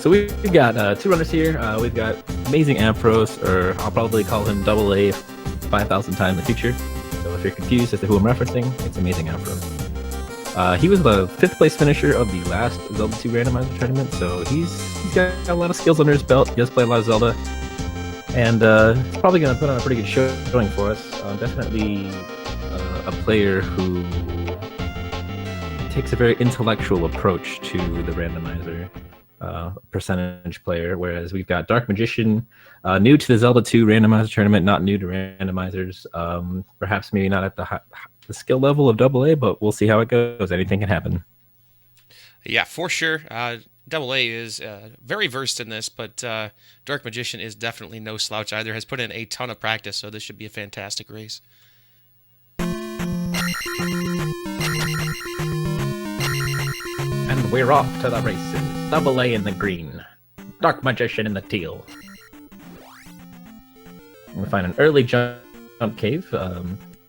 So we've got two runners here. We've got AmazingAmpharos, or I'll probably call him Double A 5,000 times in the future. So if you're confused as to who I'm referencing, it's AmazingAmpharos. He was the 5th place finisher of the last Zelda 2 randomizer tournament, so he's got a lot of skills under his belt. He does play a lot of Zelda, and he's probably going to put on a pretty good showing for us. Definitely a player who takes a very intellectual approach to the randomizer. Percentage player, whereas we've got DarkMagician, new to the Zelda 2 randomizer tournament, not new to randomizers. Perhaps maybe not at the skill level of Double A, but we'll see how it goes. Anything can happen. Yeah, for sure. Double A is very versed in this, but DarkMagician is definitely no slouch either. Has put in a ton of practice, so this should be a fantastic race. And we're off to the races. Double A in the green, DarkMagician in the teal. We find an early jump cave,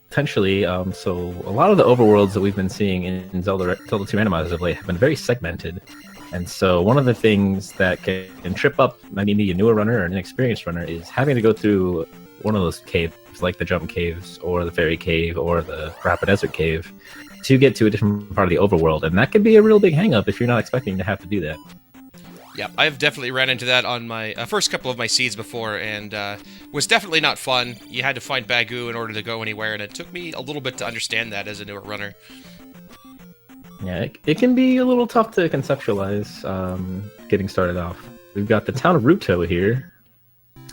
potentially. So a lot of the overworlds that we've been seeing in Zelda 2 randomizers of late have been very segmented. And so one of the things that can trip up maybe a newer runner or an inexperienced runner is having to go through one of those caves, like the jump caves or the fairy cave or the rapid desert cave, to get to a different part of the overworld, and that could be a real big hang-up if you're not expecting to have to do that. Yeah, I've definitely ran into that on my first couple of my seeds before, and was definitely not fun. You had to find Bagoo in order to go anywhere, and it took me a little bit to understand that as a newer runner. Yeah, it can be a little tough to conceptualize getting started off. We've got the town of Ruto here.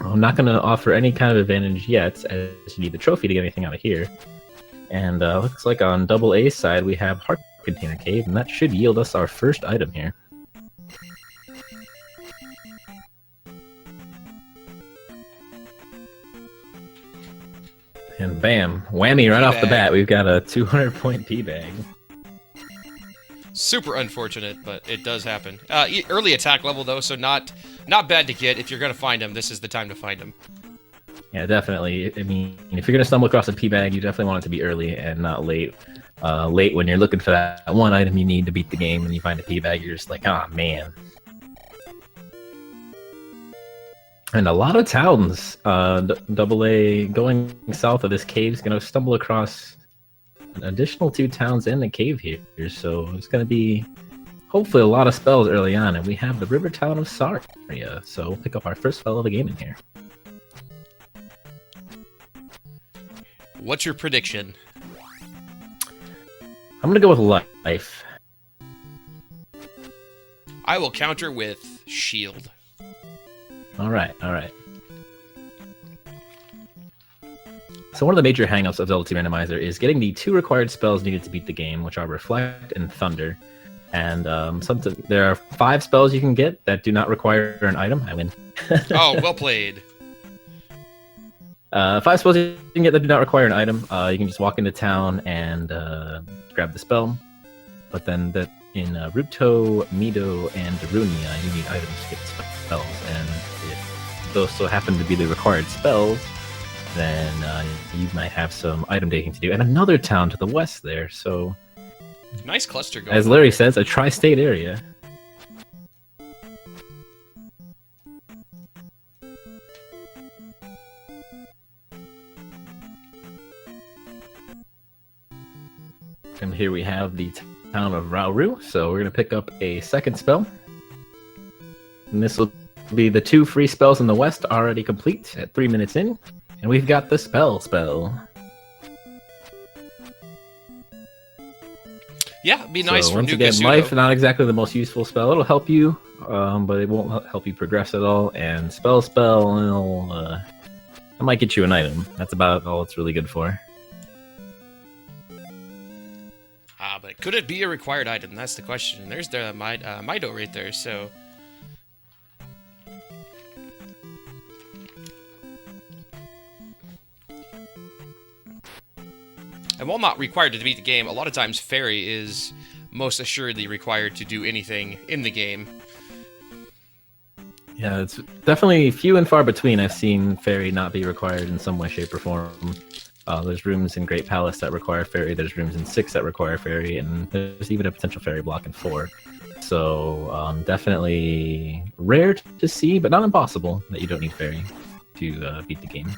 I'm not going to offer any kind of advantage yet, as you need the trophy to get anything out of here. And looks like on Double A's side we have Heart Container Cave, and that should yield us our first item here. And bam, whammy right off the bat, we've got a 200-point P-bag. Super unfortunate, but it does happen. Early attack level though, so not bad to get. If you're going to find him, this is the time to find him. Yeah, definitely. I mean, if you're going to stumble across a P-bag, you definitely want it to be early and not late. Late when you're looking for that one item you need to beat the game, and you find a P-bag, you're just like, ah, oh, man. And a lot of towns, Double A, going south of this cave is going to stumble across an additional 2 towns in the cave here. So it's going to be, hopefully, a lot of spells early on. And we have the river town of Saria. So we'll pick up our first spell of the game in here. What's your prediction? I'm going to go with life. I will counter with shield. All right. So one of the major hangups of Zelda 2 Randomizer is getting the 2 required spells needed to beat the game, which are Reflect and Thunder. And there are 5 spells you can get that do not require an item. I win. Oh, well played. 5 spells you can get that do not require an item. You can just walk into town and grab the spell. But then in Ruto, Mido, and Darunia, you need items to get spells. And if those so happen to be the required spells, then you might have some item taking to do. And another town to the west there, so... Nice cluster going. As Larry says, a tri-state area. And here we have the town of Rauru, so we're going to pick up a second spell. And this will be the 2 free spells in the west already complete at 3 minutes in. And we've got the spell. Yeah, it'd be nice so for once new again, Kasuto. life, not exactly the most useful spell. It'll help you, but it won't help you progress at all. And spell, it might get you an item. That's about all it's really good for. But could it be a required item? That's the question. There's the Mido right there, so... And while not required to beat the game, a lot of times Fairy is most assuredly required to do anything in the game. Yeah, it's definitely few and far between I've seen Fairy not be required in some way, shape, or form. There's rooms in Great Palace that require Fairy, there's rooms in 6 that require Fairy, and there's even a potential Fairy block in 4. So definitely rare to see, but not impossible that you don't need fairy to beat the game.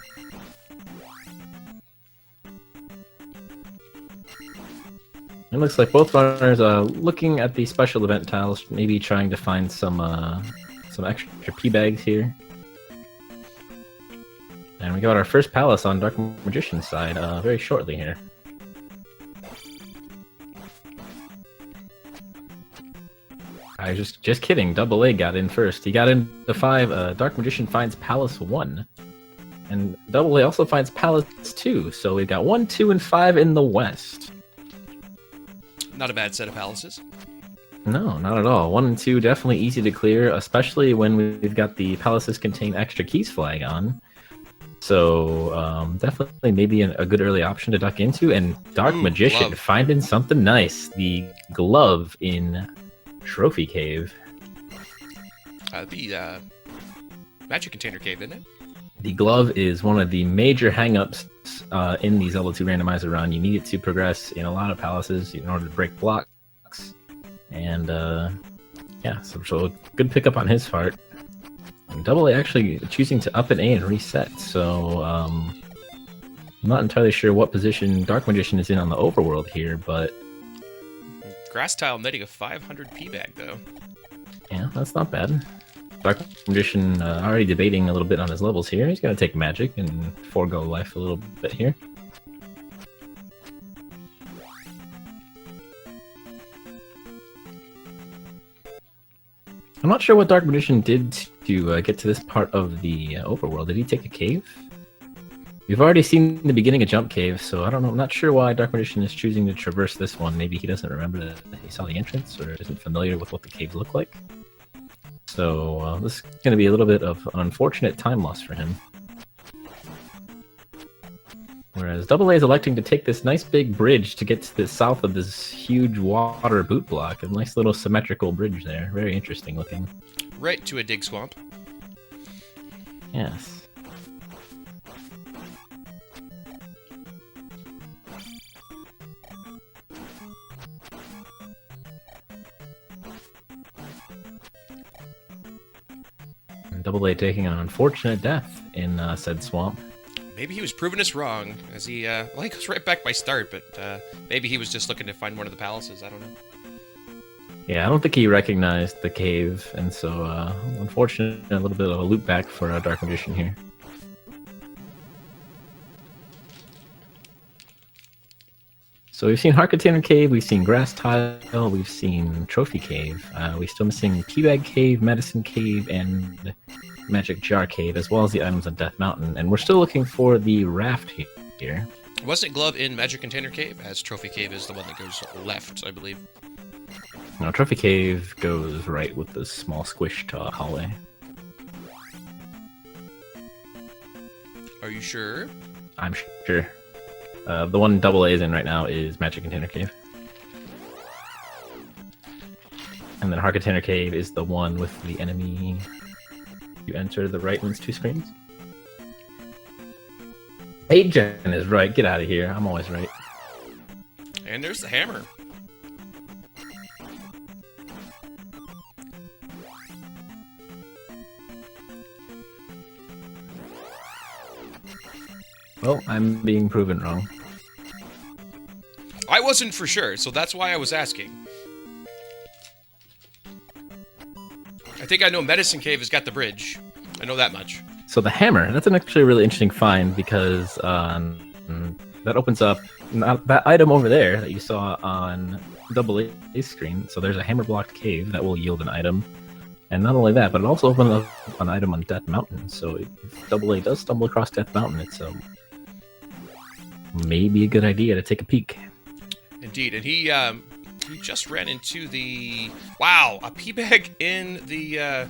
It looks like both runners are looking at the special event tiles, maybe trying to find some extra P bags here. And we got our first palace on Dark Magician's side very shortly here. I was just kidding. Double A got in first. He got in the 5. Dark Magician finds Palace 1. And Double A also finds Palace 2. So we've got 1, 2, and 5 in the West. Not a bad set of palaces. No, not at all. 1 and 2 definitely easy to clear, especially when we've got the Palaces Contain Extra Keys flag on. So definitely maybe a good early option to duck into. And Dark Magician glove. finding something nice. The glove in Trophy Cave. The Magic Container Cave, isn't it? The glove is one of the major hangups in the Zelda 2 randomizer run. You need it to progress in a lot of palaces in order to break blocks. And yeah, so good pickup on his part. And Double A actually choosing to up an A and reset. So I'm not entirely sure what position Dark Magician is in on the overworld here, but Grass tile netting a 500 P bag, though. yeah, that's not bad. Dark Magician already debating a little bit on his levels here. He's going to take magic and forego life a little bit here. I'm not sure what Dark Magician did to get to this part of the overworld. Did he take a cave? We've already seen the beginning of Jump Cave, so I don't know. I'm not sure why Dark Magician is choosing to traverse this one. Maybe he doesn't remember that he saw the entrance or isn't familiar with what the caves look like. So this is going to be a little bit of an unfortunate time loss for him. Whereas Double A is electing to take this nice big bridge to get to the south of this huge water boot block. A nice little symmetrical bridge there. Very interesting looking. Right to a dig swamp. Yes. And Double A taking an unfortunate death in said swamp. Maybe he was proving us wrong, as he, well, he goes right back by start, but maybe he was just looking to find one of the palaces, I don't know. Yeah, I don't think he recognized the cave, and so, unfortunately, a little bit of a loop back for Dark Magician here. So we've seen Heart Container Cave, we've seen Grass Tile, we've seen Trophy Cave. We're still missing Teabag Cave, Medicine Cave, and Magic Jar Cave, as well as the items on Death Mountain. And we're still looking for the raft here. Wasn't Glove in Magic Container Cave? As Trophy Cave is the one that goes left, I believe. No, Trophy Cave goes right with the small squished hallway. Are you sure? I'm sure. The one Double A is in right now is Magic Container Cave. And then Heart Container Cave is the one with the enemy. You enter the right one's 2 screens. 8gen is right. Get out of here. I'm always right. And there's the hammer. Well, I'm being proven wrong. I wasn't for sure, so that's why I was asking. I think I know Medicine Cave has got the bridge. I know that much. So the hammer, that's actually a really interesting find because that opens up that item over there that you saw on Double A's screen. So there's a hammer blocked cave that will yield an item. And not only that, but it also opens up an item on Death Mountain. So if Double A does stumble across Death Mountain, it's maybe a good idea to take a peek. Indeed, and he just ran into the a pea bag in the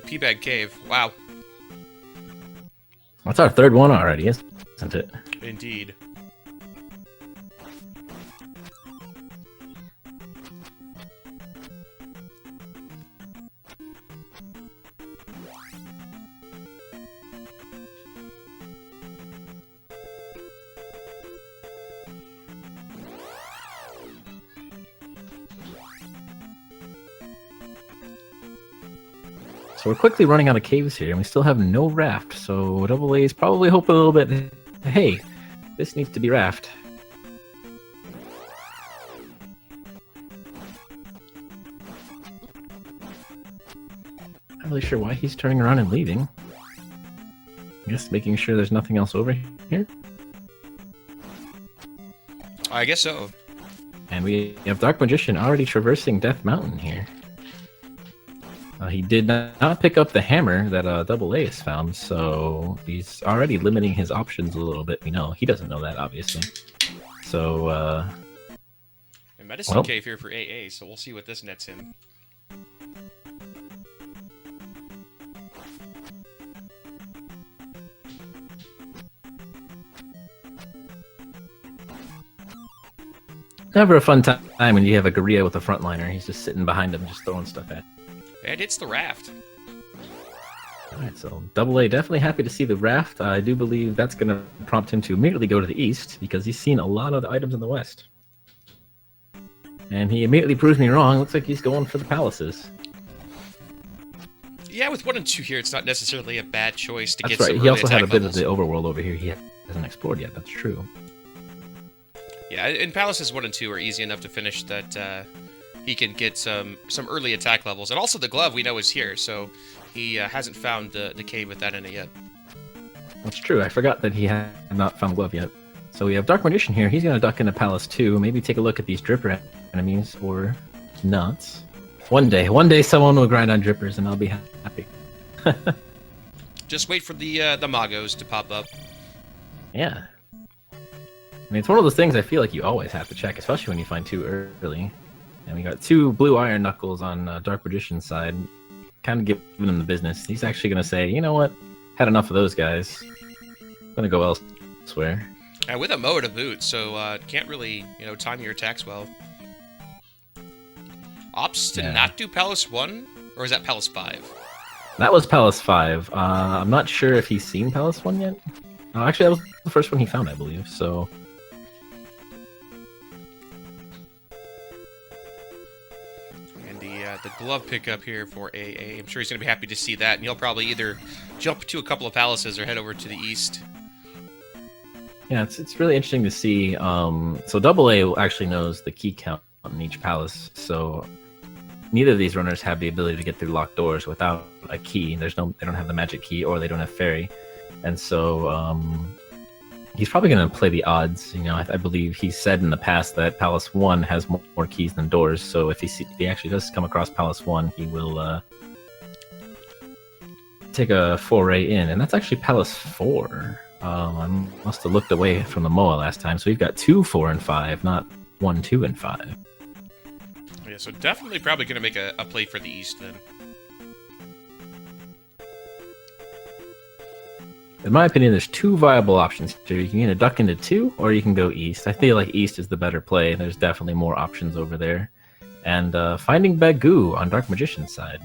pea bag cave. Wow. That's our third one already, isn't it? Indeed. So we're quickly running out of caves here, and we still have no raft. So Double A is probably hoping a little bit. Hey, this needs to be raft. Not really sure why he's turning around and leaving. I guess making sure there's nothing else over here. I guess so. And we have Dark Magician already traversing Death Mountain here. He did not pick up the hammer that Double A has found, so he's already limiting his options a little bit. We know he doesn't know that, obviously. So, a medicine cave here for AA, so we'll see what this nets him. Never a fun time when you have a gorilla with a frontliner. He's just sitting behind him, just throwing stuff at. And it's the raft. Alright, so Double A definitely happy to see the raft. I do believe that's going to prompt him to immediately go to the east, because he's seen a lot of the items in the west. And he immediately proves me wrong. Looks like he's going for the palaces. Yeah, with 1 and 2 here, it's not necessarily a bad choice to That's get right. some He early also had a attack bit levels. of the overworld over here he hasn't explored yet. That's true. Yeah, and palaces 1 and 2 are easy enough to finish that he can get some early attack levels. And also the glove we know is here, so he hasn't found the cave with that in it yet. That's true. I forgot that he had not found glove yet. So we have Dark Magician here. He's going to duck into Palace 2. Maybe take a look at these dripper enemies or not. One day someone will grind on drippers and I'll be happy. Just wait for the Magos to pop up. Yeah. I mean, it's one of those things I feel like you always have to check, especially when you find 2 early. And we got 2 blue iron knuckles on Dark Magician's side. Kind of giving him the business. He's actually going to say, you know what? Had enough of those guys. I'm going to go elsewhere. And with a Moa to boot, so can't really, time your attacks well. Opts to not do Palace 1? Or is that Palace 5? That was Palace 5. I'm not sure if he's seen Palace 1 yet. Actually, that was the first one he found, I believe, so... The glove pickup here for AA. I'm sure he's going to be happy to see that, and he'll probably either jump to a couple of palaces or head over to the east. Yeah, it's really interesting to see. So Double A actually knows the key count on each palace, so neither of these runners have the ability to get through locked doors without a key. They don't have the magic key, or they don't have fairy, and so he's probably going to play the odds. I believe he said in the past that Palace 1 has more keys than doors, so if he actually does come across Palace 1, he will take a foray in. And that's actually Palace 4. I must have looked away from the Moa last time, so we've got 2, 4, and 5, not 1, 2, and 5. Yeah, so definitely probably going to make a play for the east then. In my opinion, there's 2 viable options here. You can either duck into 2, or you can go east. I feel like east is the better play. There's definitely more options over there. And finding Bagoo on Dark Magician's side.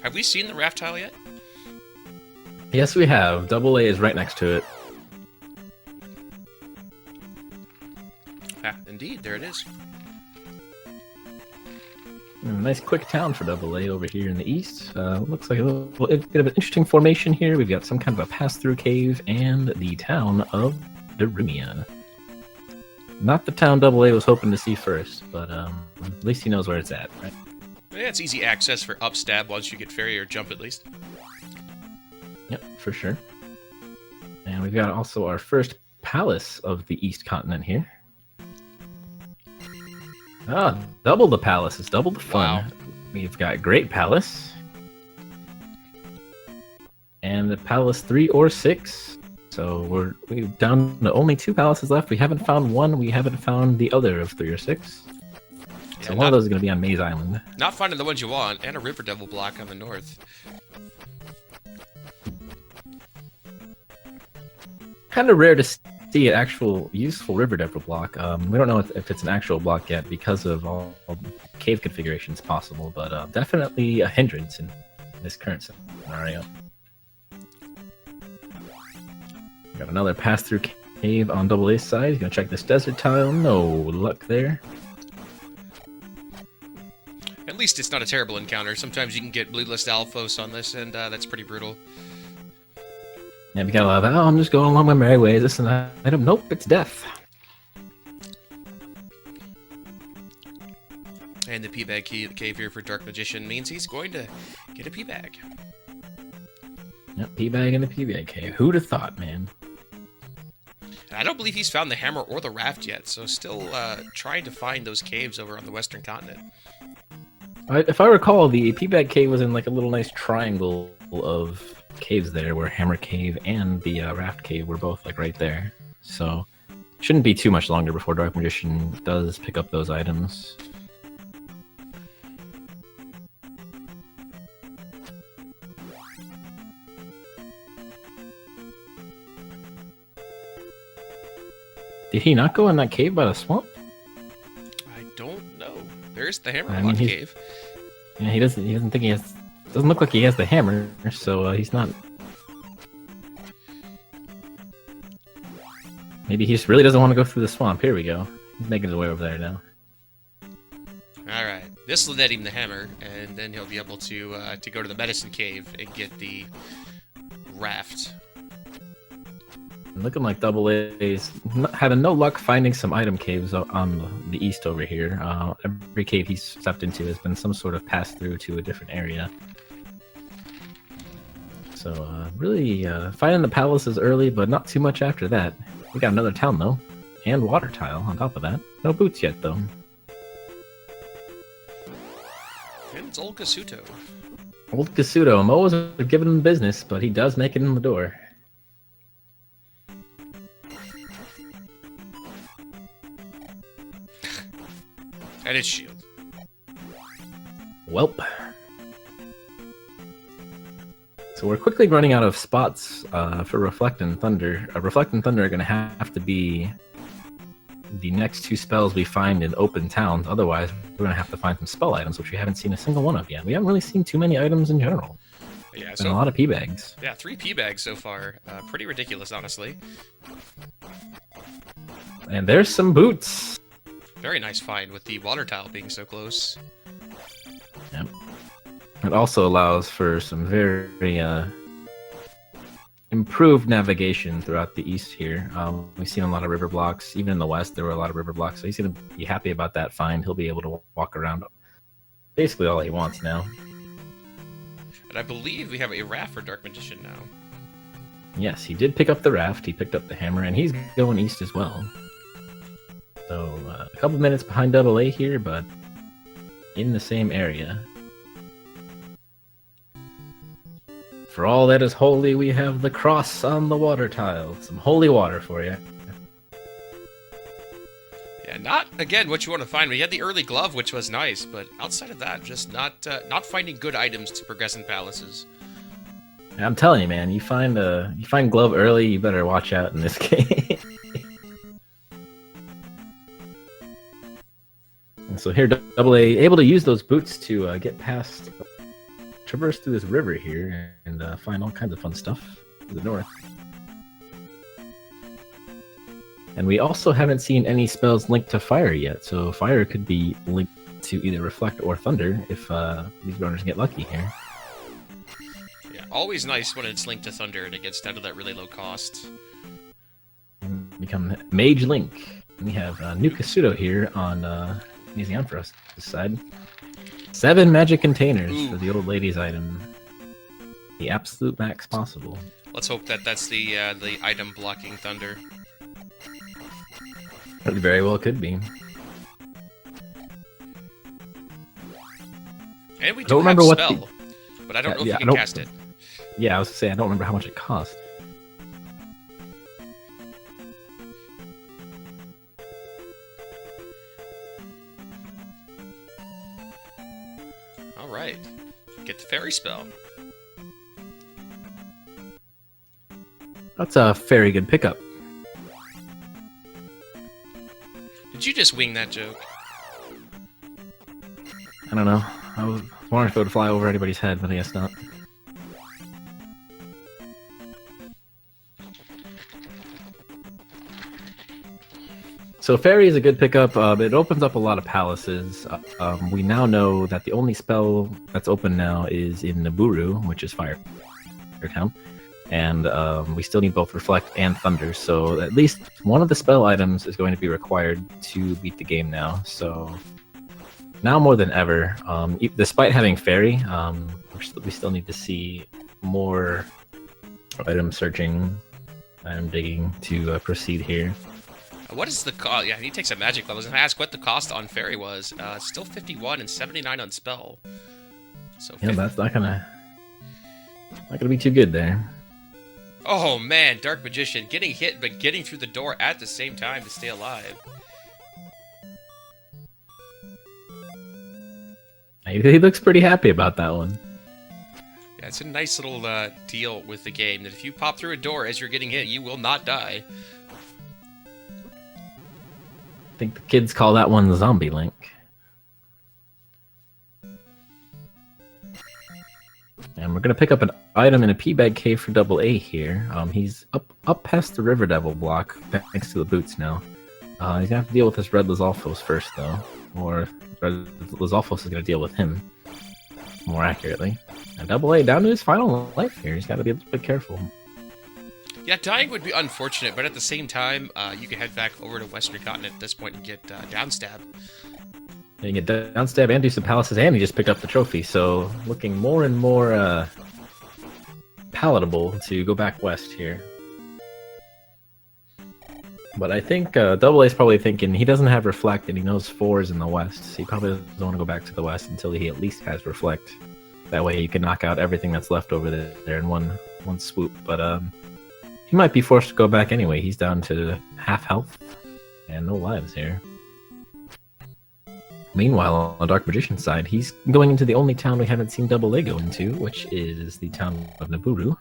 Have we seen the raft tile yet? Yes, we have. Double A is right next to it. Ah, indeed, there it is. Nice quick town for Double A over here in the east. Looks like a bit of an interesting formation here. We've got some kind of a pass-through cave and the town of Darumia. Not the town Double A was hoping to see first, but at least he knows where it's at, right? Yeah, it's easy access for upstab once you get fairy or jump at least. Yep, for sure. And we've got also our first palace of the East Continent here. Double the palaces, double the fun. Wow. We've got Great Palace. And the Palace 3 or 6. So we're down to only 2 palaces left. We haven't found one. We haven't found the other of 3 or 6. So one of those is going to be on Maze Island. Not finding the ones you want, and a River Devil block on the north. Kind of rare to see an actual useful River Devil block. We don't know if it's an actual block yet because of all cave configurations possible, but definitely a hindrance in this current scenario. Got another pass-through cave on Double A's side. He's going to check this desert tile. No luck there. At least it's not a terrible encounter. Sometimes you can get blue list Alphos on this, and that's pretty brutal. Yeah, we got a lot of that. Oh, I'm just going along my merry way. Is this an item? Nope, it's death. And the P-Bag cave here for Dark Magician means he's going to get a P-Bag. Yep, P-Bag in the P-Bag cave. Who'd have thought, man? I don't believe he's found the hammer or the raft yet, so still trying to find those caves over on the western continent. If I recall, the P-Bag cave was in like a little nice triangle of caves there, where Hammer Cave and the Raft Cave were both like right there. So shouldn't be too much longer before Dark Magician does pick up those items. Did he not go in that cave by the swamp? I don't know. There's the hammer I mean, cave. Yeah, he doesn't think he has. Doesn't look like he has the hammer, so he's not. Maybe he just really doesn't want to go through the swamp. Here we go. He's making his way over there now. All right, this will net him the hammer, and then he'll be able to go to the medicine cave and get the raft. Looking like Double A's having no luck finding some item caves on the east over here. Every cave he's stepped into has been some sort of pass through to a different area. So really finding the palaces early, but not too much after that. We got another town though, and water tile on top of that. No boots yet though. And it's old Kasuto. Old Kasuto. Mo was giving him business, but he does make it in the door. And its shield. Welp. So we're quickly running out of spots for Reflect and Thunder. Reflect and Thunder are going to have to be the next two spells we find in open towns. Otherwise, we're going to have to find some spell items, which we haven't seen a single one of yet. We haven't really seen too many items in general. Yeah, so a lot of P-Bags. Yeah, 3 P-Bags so far. Pretty ridiculous, honestly. And there's some boots. Very nice find with the water tile being so close. Yep. It also allows for some very improved navigation throughout the east here. We've seen a lot of river blocks. Even in the west, there were a lot of river blocks. So he's going to be happy about that find. He'll be able to walk around basically all he wants now. And I believe we have a raft for Dark Magician now. Yes, he did pick up the raft. He picked up the hammer, and he's going east as well. So a couple minutes behind Double A here, but in the same area. For all that is holy, we have the cross on the water tile. Some holy water for you. Yeah, not, again, what you want to find. We had the early glove, which was nice, but outside of that, just not finding good items to progress in palaces. I'm telling you, man, you find glove early, you better watch out in this game. And so here, Double A able to use those boots to get past, traverse through this river here, and find all kinds of fun stuff to the north. And we also haven't seen any spells linked to fire yet, so fire could be linked to either Reflect or Thunder if these runners get lucky here. Yeah, always nice when it's linked to Thunder and it gets down to that really low cost. And become Mage Link. We have new Kasuto here on AmazingAmpharos this side. 7 magic containers for the old lady's item. The absolute max possible. Let's hope that that's the item blocking Thunder. It very well could be. And we do have a spell, but I don't know if you can cast it. Yeah, I was going to say, I don't remember how much it cost. Alright. Get the fairy spell. That's a very good pickup. Did you just wing that joke? I don't know. I was wondering if it would fly over anybody's head, but I guess not. So Fairy is a good pickup. It opens up a lot of palaces. We now know that the only spell that's open now is in Nibiru, which is Fire Town. And we still need both Reflect and Thunder, so at least one of the spell items is going to be required to beat the game now. So now more than ever, despite having Fairy, we still need to see more item searching and digging to proceed here. What is the cost? Yeah, he takes a magic level. I was going to ask what the cost on Fairy was. Still 51 and 79 on spell. So yeah, that's not gonna be too good there. Oh man, Dark Magician getting hit but getting through the door at the same time to stay alive. He looks pretty happy about that one. Yeah, it's a nice little deal with the game that if you pop through a door as you're getting hit, you will not die. I think the kids call that one the Zombie Link. And we're going to pick up an item in a P-Bag Cave for Double A here. He's up past the River Devil block, thanks to the boots now. He's going to have to deal with this Red Lizalfos first, though. Or Red Lizalfos is going to deal with him, more accurately. And Double A down to his final life here. He's got to be a little bit careful. Yeah, dying would be unfortunate, but at the same time, you can head back over to Western Continent at this point and get downstab. You can get downstab and do some palaces, and he just picked up the trophy, so looking more and more palatable to go back west here. But I think Double A's probably thinking he doesn't have Reflect, and he knows 4 is in the west, so he probably doesn't want to go back to the west until he at least has Reflect. That way you can knock out everything that's left over there in one swoop. But he might be forced to go back anyway. He's down to half health and no lives here. Meanwhile, on the Dark Magician side, he's going into the only town we haven't seen Double A go into, which is the town of Nibiru.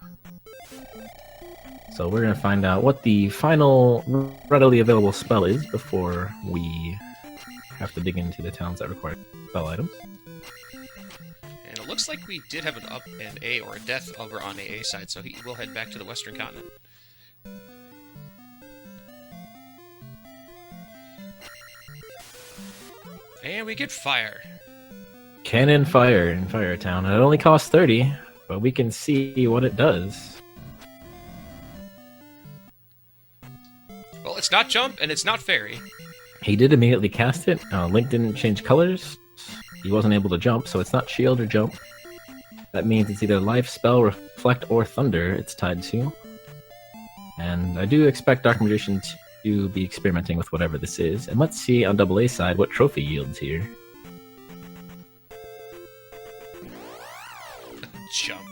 So we're going to find out what the final readily available spell is before we have to dig into the towns that require spell items. And it looks like we did have an up and A or a death over on the A side, so he will head back to the Western Continent. And we get fire. Cannon fire in Fire Town. It only costs 30, but we can see what it does. Well, it's not jump and it's not fairy. He did immediately cast it. Link didn't change colors. He wasn't able to jump, so it's not shield or jump. That means it's either life, spell, reflect, or thunder it's tied to. And I do expect Dark Magician to be experimenting with whatever this is. And let's see on Double A side what trophy yields here. Jump.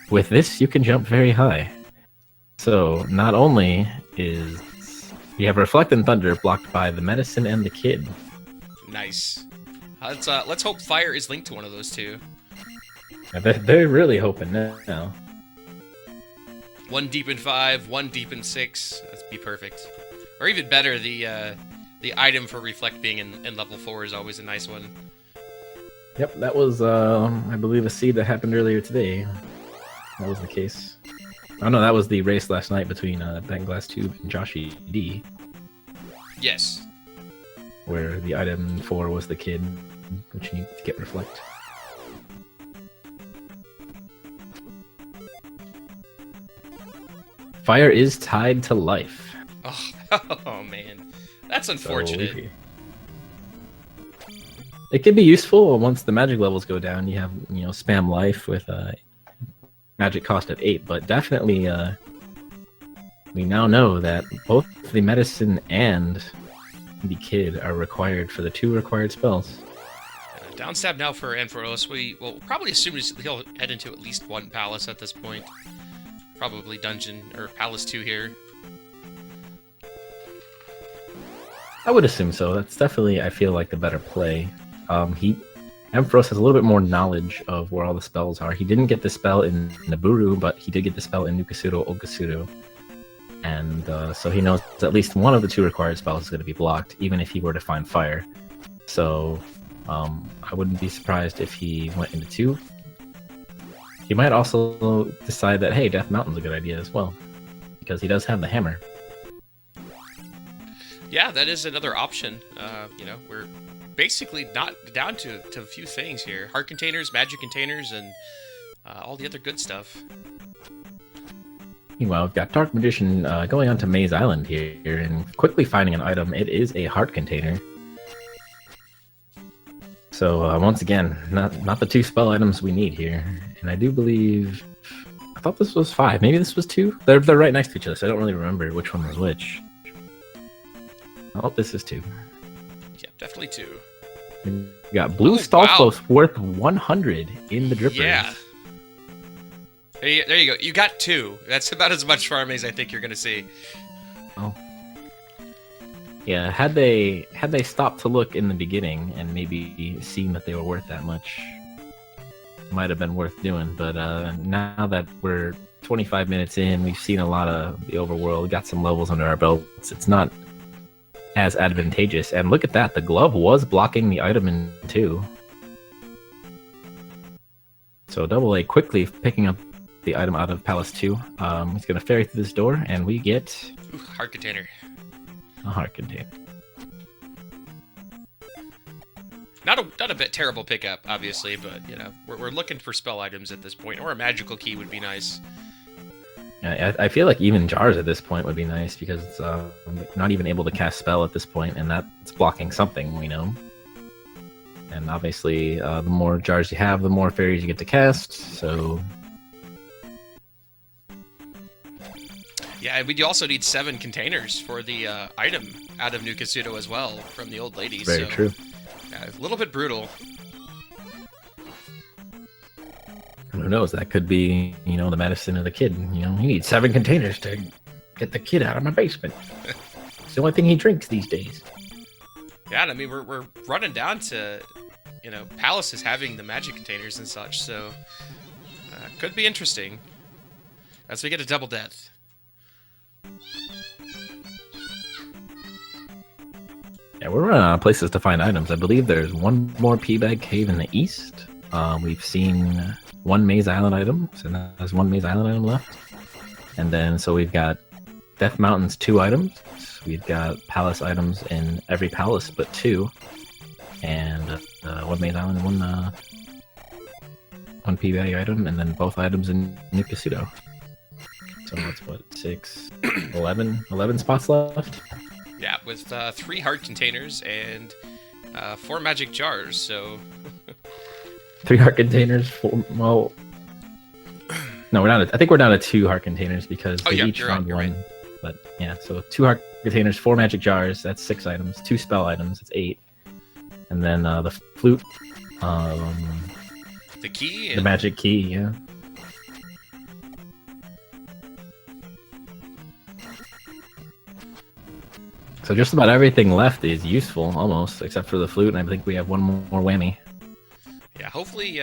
With this, you can jump very high. So not only is you have Reflect and Thunder blocked by the Medicine and the Kid. Nice. Let's hope fire is linked to one of those two. Yeah, they're really hoping now. 1 deep in 5, 1 deep in 6. That'd be perfect. Or even better, the item for Reflect being in level 4 is always a nice one. Yep, that was, I believe, a seed that happened earlier today. That was the case. Oh no, that was the race last night between Banglass Tube and Joshi D. Yes. Where the item 4 was the Kid, which you need to get Reflect. Fire is tied to life. Oh man. That's unfortunate. So it can be useful once the magic levels go down. You have, spam life with magic cost at 8, but definitely we now know that both the Medicine and the Kid are required for the 2 required spells. Downstab now for Ampharos. We will probably assume he'll head into at least 1 palace at this point. Probably dungeon or palace 2 here. I would assume so. That's definitely, I feel like, the better play. Ampharos has a little bit more knowledge of where all the spells are. He didn't get the spell in Nibiru, but he did get the spell in Nukasuro Ogasuro. And so he knows at least one of the 2 required spells is going to be blocked, even if he were to find fire. So I wouldn't be surprised if he went into 2. He might also decide that, hey, Death Mountain's a good idea as well, because he does have the hammer. Yeah, that is another option. You know, we're basically not down to a few things here. Heart containers, magic containers, and all the other good stuff. Meanwhile, we've got Dark Magician going on to Maze Island here and quickly finding an item. It is a heart container. So once again, not the 2 spell items we need here. And I do believe... I thought this was 5. Maybe this was 2? They're right next to each other, so I don't really remember which one was which. Oh, this is 2. Yeah, definitely 2. We got Blue Stalfos worth 100 in the Drippers. Yeah. There you go. You got 2. That's about as much farming as I think you're going to see. Oh. Yeah, had they stopped to look in the beginning and maybe seen that they were worth that much, might have been worth doing. But now that we're 25 minutes in, we've seen a lot of the overworld, got some levels under our belts. It's not as advantageous. And look at that, the glove was blocking the item in 2. So Double A quickly picking up the item out of Palace 2. He's going to ferry through this door, and we get... Ooh, heart container. A heart container. Not a bit terrible pickup, obviously, but, you know, we're looking for spell items at this point, or a magical key would be nice. I feel like even jars at this point would be nice, because it's not even able to cast spell at this point, and that's blocking something, we know. And obviously, the more jars you have, the more fairies you get to cast, so... Yeah, and we also need 7 containers for the item out of New Kasuto as well, from the old lady. Very true. Yeah, a little bit brutal. Who knows? That could be, you know, the medicine of the kid. You know, he needs 7 containers to get the kid out of my basement. It's the only thing he drinks these days. Yeah, and I mean, we're running down to, you know, palaces having the magic containers and such, so could be interesting as we get a double death. Yeah, we're running out of places to find items. I believe there's one more P-Bag Cave in the east. We've seen 1 Maze Island item, so there's 1 Maze Island item left. And then, so we've got Death Mountain's 2 items. We've got palace items in every palace but 2. And 1 Maze Island, 1 P-Bag item, and then both items in New Kasuto. So that's what, 6, 11 spots left? Yeah, with 3 heart containers and 4 magic jars, so... 3 heart containers, 4, well... No, I think we're down to 2 heart containers because they each found 1. Right. But yeah, so 2 heart containers, 4 magic jars, that's 6 items. 2 spell items, that's 8. And then the flute... the key? The magic key, yeah. So just about everything left is useful, almost, except for the flute, and I think we have 1 more whammy. Yeah, hopefully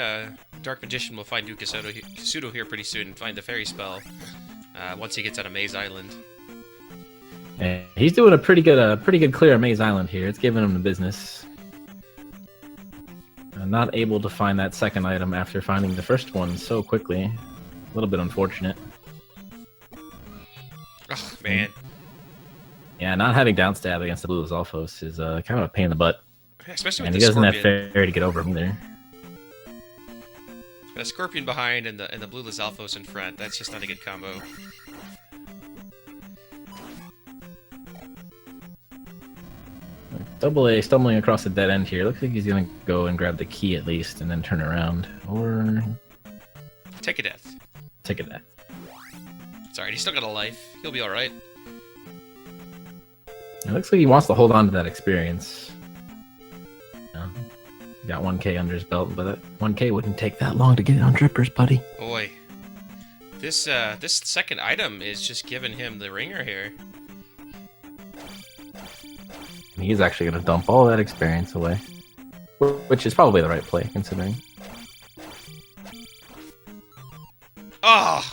Dark Magician will find New Kasuto here pretty soon and find the fairy spell once he gets out of Maze Island. And he's doing a pretty good clear of Maze Island here. It's giving him the business. Not able to find that second item after finding the first one so quickly. A little bit unfortunate. Oh, man. Yeah, not having downstab against the Blue Zalfos is kind of a pain in the butt. Especially and with he the doesn't Scorpion. have fairy to get over him either. Got a Scorpion behind and the Blue Lizalfos in front. That's just not a good combo. Double A stumbling across the dead end here. Looks like he's going to go and grab the key at least and then turn around. Or... Take a death. Take a death. It's alright, he's still got a life. He'll be alright. It looks like he wants to hold on to that experience. Got 1k under his belt, but that 1k wouldn't take that long to get it on Drippers, buddy. Boy. This second item is just giving him the ringer here. He's actually going to dump all that experience away. Which is probably the right play, considering. Oh!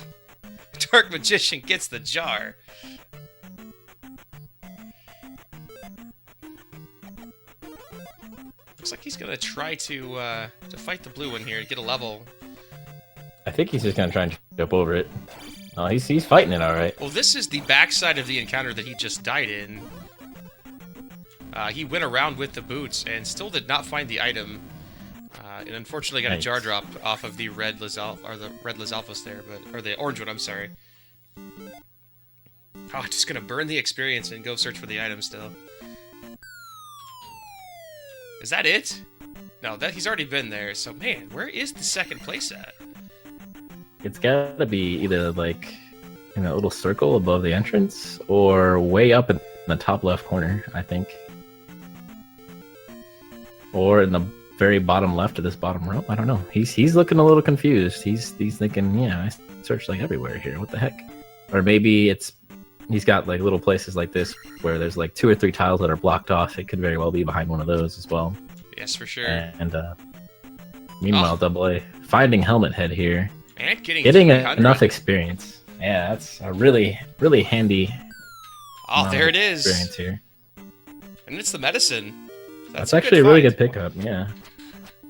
Dark Magician gets the jar. Looks like he's gonna try to fight the blue one here and get a level. I think he's just gonna try and jump over it. Oh, he's fighting it all right. Well, this is the backside of the encounter that he just died in. He went around with the boots and still did not find the item. And unfortunately got a jar drop off of the red Lizalfos there, or the orange one, I'm sorry. Oh, just gonna burn the experience and go search for the item still. Is that it? No, he's already been there, so man, where is the second place at? It's gotta be either like in a little circle above the entrance or way up in the top left corner, I think. Or in the very bottom left of this bottom row. I don't know. He's looking a little confused. He's thinking, yeah, I searched like everywhere here. What the heck? Or maybe he's got like little places like this where there's like 2 or 3 tiles that are blocked off. It could very well be behind one of those as well. Yes, for sure. And meanwhile, Double A finding Helmet Head here. And getting enough experience. Yeah, that's a really, really handy. Oh, there it is. Experience here. And it's the medicine. That's actually a really good pickup, yeah.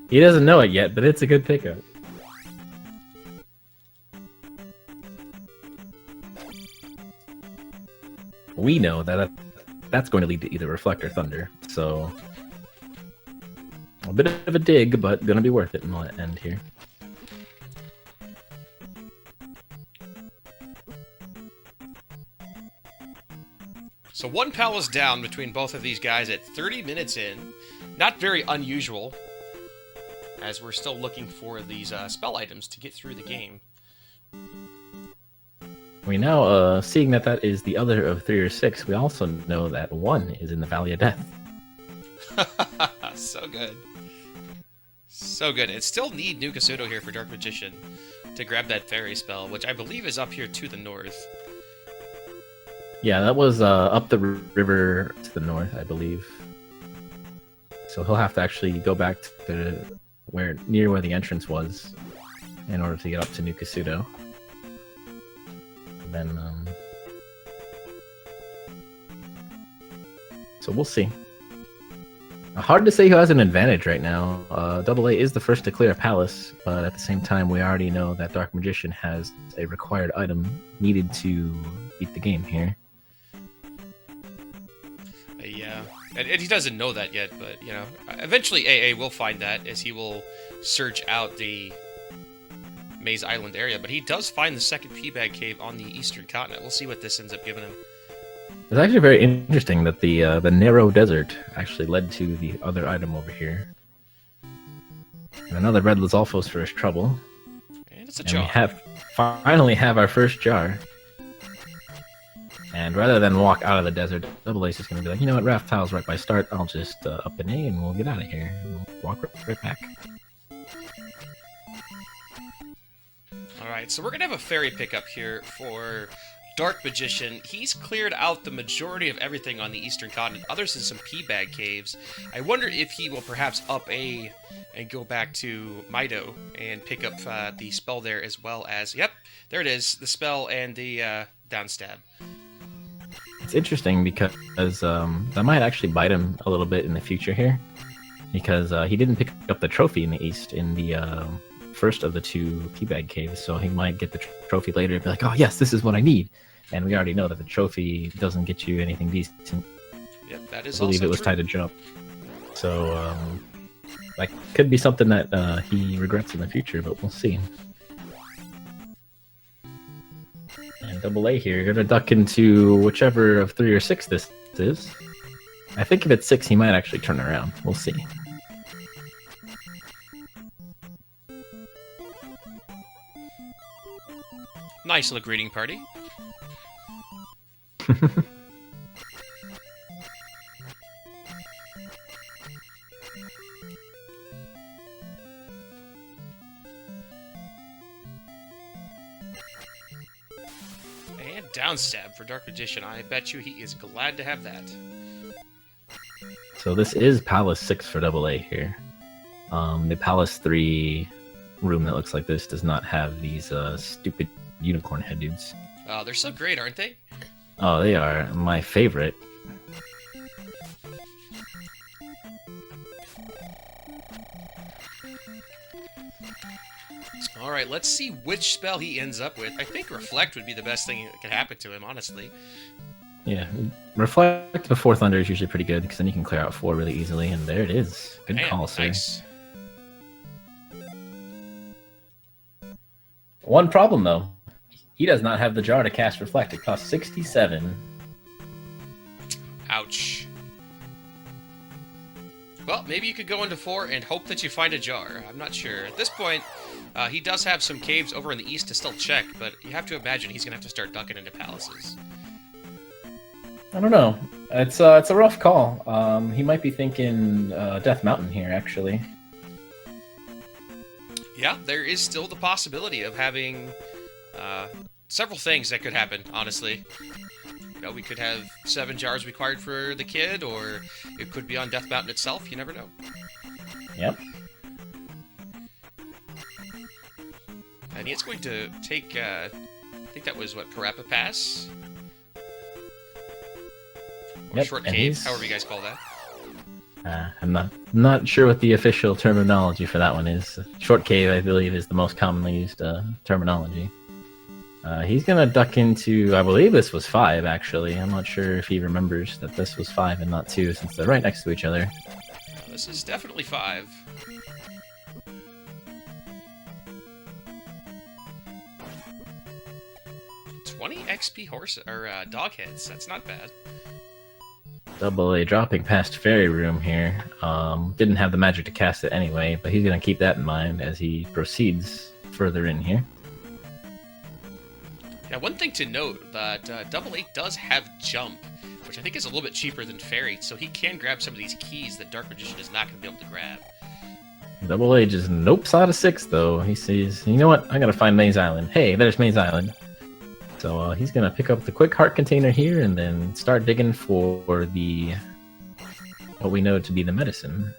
He doesn't know it yet, but it's a good pickup. We know that that's going to lead to either Reflect or Thunder, so a bit of a dig, but gonna be worth it in the end here. So 1 palace down between both of these guys at 30 minutes in. Not very unusual, as we're still looking for these spell items to get through the game. We now, seeing that is the other of 3 or 6, we also know that 1 is in the Valley of Death. So good. So good. And still need New Kasuto here for Dark Magician to grab that fairy spell, which I believe is up here to the north. Yeah, that was up the river to the north, I believe. So he'll have to actually go back to near where the entrance was in order to get up to New Kasuto. And then, so we'll see. Hard to say who has an advantage right now. Double A is the first to clear a palace, but at the same time, we already know that Dark Magician has a required item needed to beat the game here. Yeah, and he doesn't know that yet, but, you know, eventually AA will find that as he will search out the Maze Island area, but he does find the second P-Bag Cave on the eastern continent. We'll see what this ends up giving him. It's actually very interesting that the narrow desert actually led to the other item over here. And another red Lizalfos for his trouble. And it's a jar. We finally have our first jar. And rather than walk out of the desert, Double A's just going to be like, you know what, Raft Tile's right by start. I'll just up an A and we'll get out of here. And we'll walk right back. Alright, so we're going to have a fairy pickup here for Dark Magician. He's cleared out the majority of everything on the eastern continent, other than some P-Bag Caves. I wonder if he will perhaps up A and go back to Mido and pick up the spell there, as well as, yep, there it is, the spell and the downstab. It's interesting because that might actually bite him a little bit in the future here, because he didn't pick up the trophy in the east in the first of the 2 P-Bag Caves, so he might get the trophy later and be like, oh yes, this is what I need. And we already know that the trophy doesn't get you anything decent. Yep, that is I believe also it was true. tied to jump. So that could be something that he regrets in the future, but we'll see. And Double A here, gonna duck into whichever of 3 or 6 this is. I think if it's 6, he might actually turn around. We'll see. Nice little greeting party. And downstab for Dark Magician. I bet you he is glad to have that. So this is Palace 6 for Double A here. The Palace 3 room that looks like this does not have these stupid unicorn head dudes. Oh, they're so great, aren't they? Oh, they are my favorite. Alright, let's see which spell he ends up with. I think Reflect would be the best thing that could happen to him, honestly. Yeah, reflect before thunder is usually pretty good because then you can clear out 4 really easily, and there it is. Good Damn, call, sir. nice. One problem though, he does not have the jar to cast reflect. It costs 67. Ouch. Well, maybe you could go into 4 and hope that you find a jar. I'm not sure. At this point, he does have some caves over in the east to still check, but you have to imagine he's going to have to start ducking into palaces. I don't know. It's a rough call. He might be thinking Death Mountain here, actually. Yeah, there is still the possibility of having several things that could happen, honestly. You know, we could have 7 jars required for the kid, or it could be on Death Mountain itself. You never know. Yep. And it's going to take, I think that was, what, Parappa Pass? Or Yep, Short and Cave, he's- however you guys call that. I'm not sure what the official terminology for that one is. Short cave, I believe, is the most commonly used terminology. He's gonna duck into, I believe this was 5, actually. I'm not sure if he remembers that this was 5 and not 2, since they're right next to each other. This is definitely 5. $20 XP horse or dog heads. That's not bad. Double A dropping past Fairy Room here. Didn't have the magic to cast it anyway, but he's gonna keep that in mind as he proceeds further in here. Yeah, one thing to note that Double A does have jump, which I think is a little bit cheaper than Fairy, so he can grab some of these keys that Dark Magician is not going to be able to grab. Double A just nopes out of 6 though. He sees, you know what? I'm gonna find Maze Island. Hey, there's Maze Island. So he's gonna pick up the quick heart container here and then start digging for the what we know to be the medicine.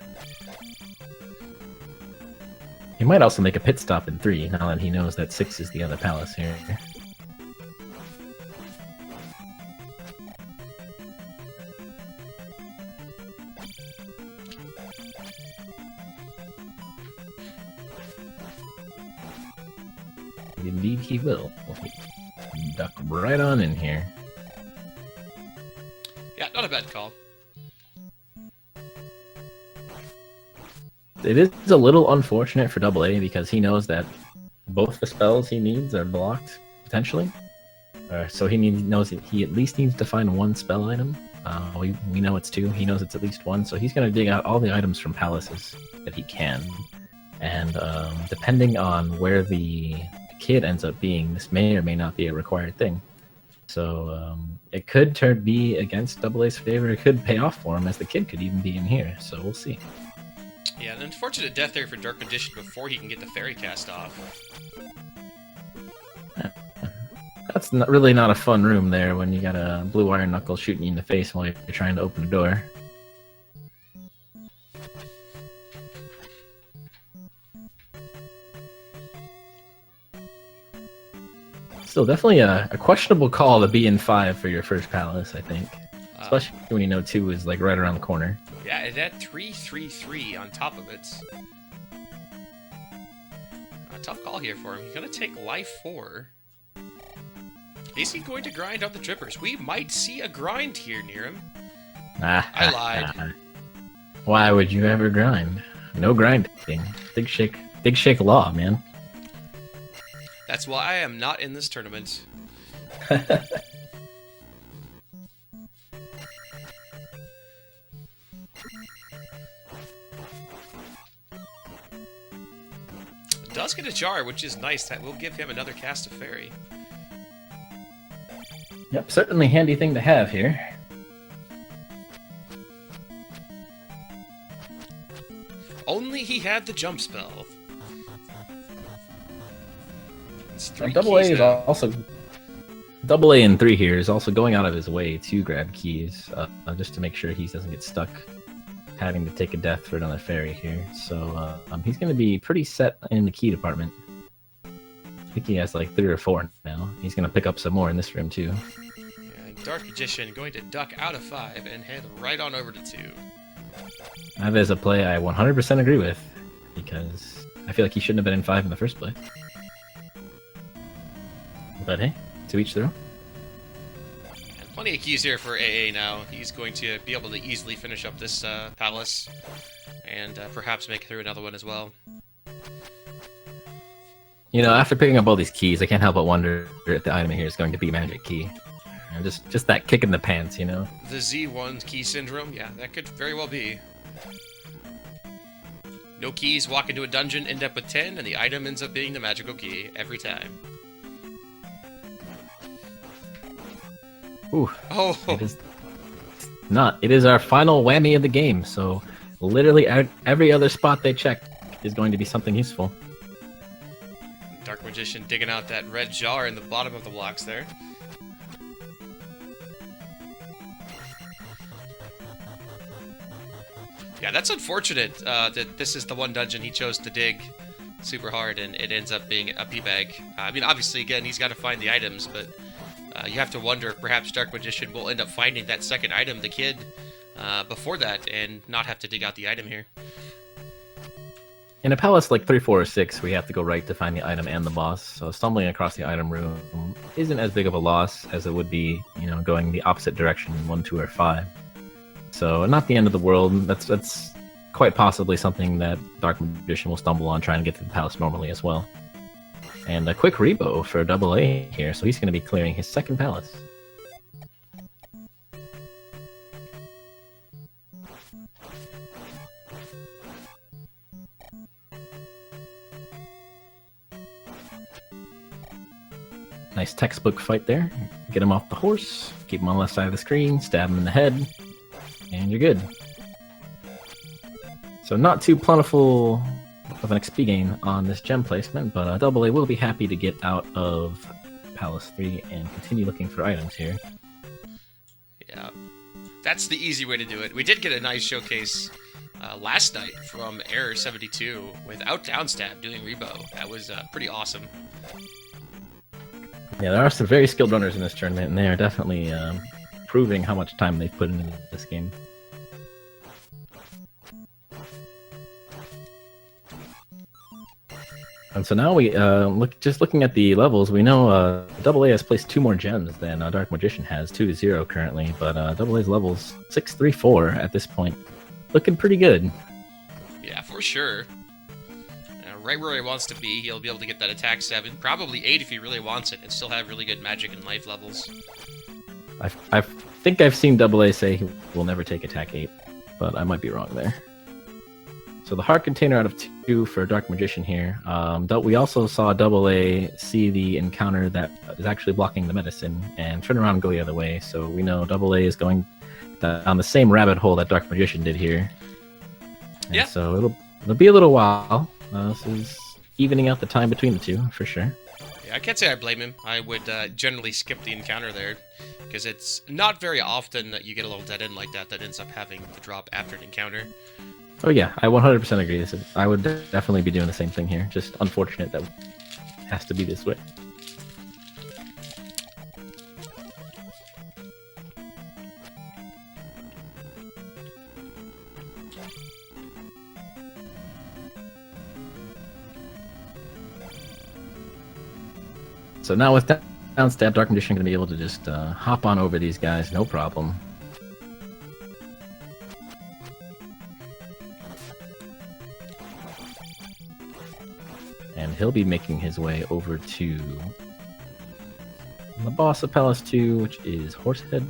He might also make a pit stop in 3 now that he knows that 6 is the other palace here. Indeed he will. Duck right on in here. Yeah, not a bad call. It is a little unfortunate for Double A because he knows that both the spells he needs are blocked, potentially. So knows that he at least needs to find 1 spell item. We know it's 2, he knows it's at least 1, so he's going to dig out all the items from palaces that he can. And depending on where the kid ends up being, this may or may not be a required thing. So it could be against Double A's favor. It could pay off for him, as the kid could even be in here. So we'll see. Yeah, an unfortunate death there for Dark Magician before he can get the fairy cast off. That's really not a fun room there when you got a blue iron knuckle shooting you in the face while you're trying to open the door. Still, definitely a questionable call to be in 5 for your first palace, I think. Especially when you know 2 is like right around the corner. Yeah, it had 3/3/3 on top of it. A tough call here for him. He's going to take life 4. Is he going to grind on the trippers? We might see a grind here near him. I lied. Why would you ever grind? No grinding. Big shake law, man. That's why I am not in this tournament. Does get a jar, which is nice. That will give him another cast of fairy. Yep, certainly handy thing to have here. Only he had the jump spell. Double A is also Double A in 3 here is also going out of his way to grab keys, just to make sure he doesn't get stuck having to take a death for another fairy here. So he's going to be pretty set in the key department. I think he has like 3 or 4 now. He's going to pick up some more in this room too. Yeah, Dark Magician going to duck out of 5 and head right on over to 2. That is a play I 100% agree with, because I feel like he shouldn't have been in 5 in the first place. But hey, to each their own. And Plenty of keys here for AA now. He's going to be able to easily finish up this palace, and perhaps make it through another one as well. You know, after picking up all these keys, I can't help but wonder if the item here is going to be magic key. You know, just that kick in the pants, you know? The Z1 key syndrome? Yeah, that could very well be. No keys, walk into a dungeon, end up with 10, and the item ends up being the magical key every time. Ooh. Oh! It is not. It is our final whammy of the game, so literally every other spot they check is going to be something useful. Dark Magician digging out that red jar in the bottom of the blocks there. Yeah, that's unfortunate that this is the one dungeon he chose to dig super hard, and it ends up being a P-bag. I mean, obviously, again, he's got to find the items, but you have to wonder if perhaps Dark Magician will end up finding that second item, the kid, before that, and not have to dig out the item here. In a palace like 3, 4, or 6, we have to go right to find the item and the boss, so stumbling across the item room isn't as big of a loss as it would be, you know, going the opposite direction in 1, 2, or 5. So, not the end of the world. That's quite possibly something that Dark Magician will stumble on trying to get to the palace normally as well. And a quick rebo for AA here, so he's going to be clearing his second palace. Nice textbook fight there. Get him off the horse, keep him on the left side of the screen, stab him in the head, and you're good. So not too plentiful of an XP gain on this gem placement, but AA will be happy to get out of Palace 3 and continue looking for items here. Yeah, that's the easy way to do it. We did get a nice showcase last night from Error72 without downstab doing rebo. That was pretty awesome. Yeah, there are some very skilled runners in this tournament, and they are definitely proving how much time they've put into this game. And so now we looking at the levels, we know AA has placed 2 more gems than Dark Magician has, 2-0 currently, but AA's levels 6, 3, 4 at this point, looking pretty good. Yeah, for sure. Right where he wants to be, he'll be able to get that attack 7, probably 8 if he really wants it, and still have really good magic and life levels. I think I've seen AA say he will never take attack 8, but I might be wrong there. So the heart container out of 2 for Dark Magician here. We also saw AA see the encounter that is actually blocking the medicine and turn around and go the other way. So we know AA is going down the same rabbit hole that Dark Magician did here. And yeah. So it'll be a little while. This is evening out the time between the two, for sure. Yeah, I can't say I blame him. I would generally skip the encounter there, because it's not very often that you get a little dead end like that ends up having to drop after an encounter. Oh yeah, I 100% agree. I would definitely be doing the same thing here. Just unfortunate that it has to be this way. So now with downstab, Dark Magician going to be able to just hop on over these guys, no problem. And he'll be making his way over to the boss of Palace 2, which is Helmet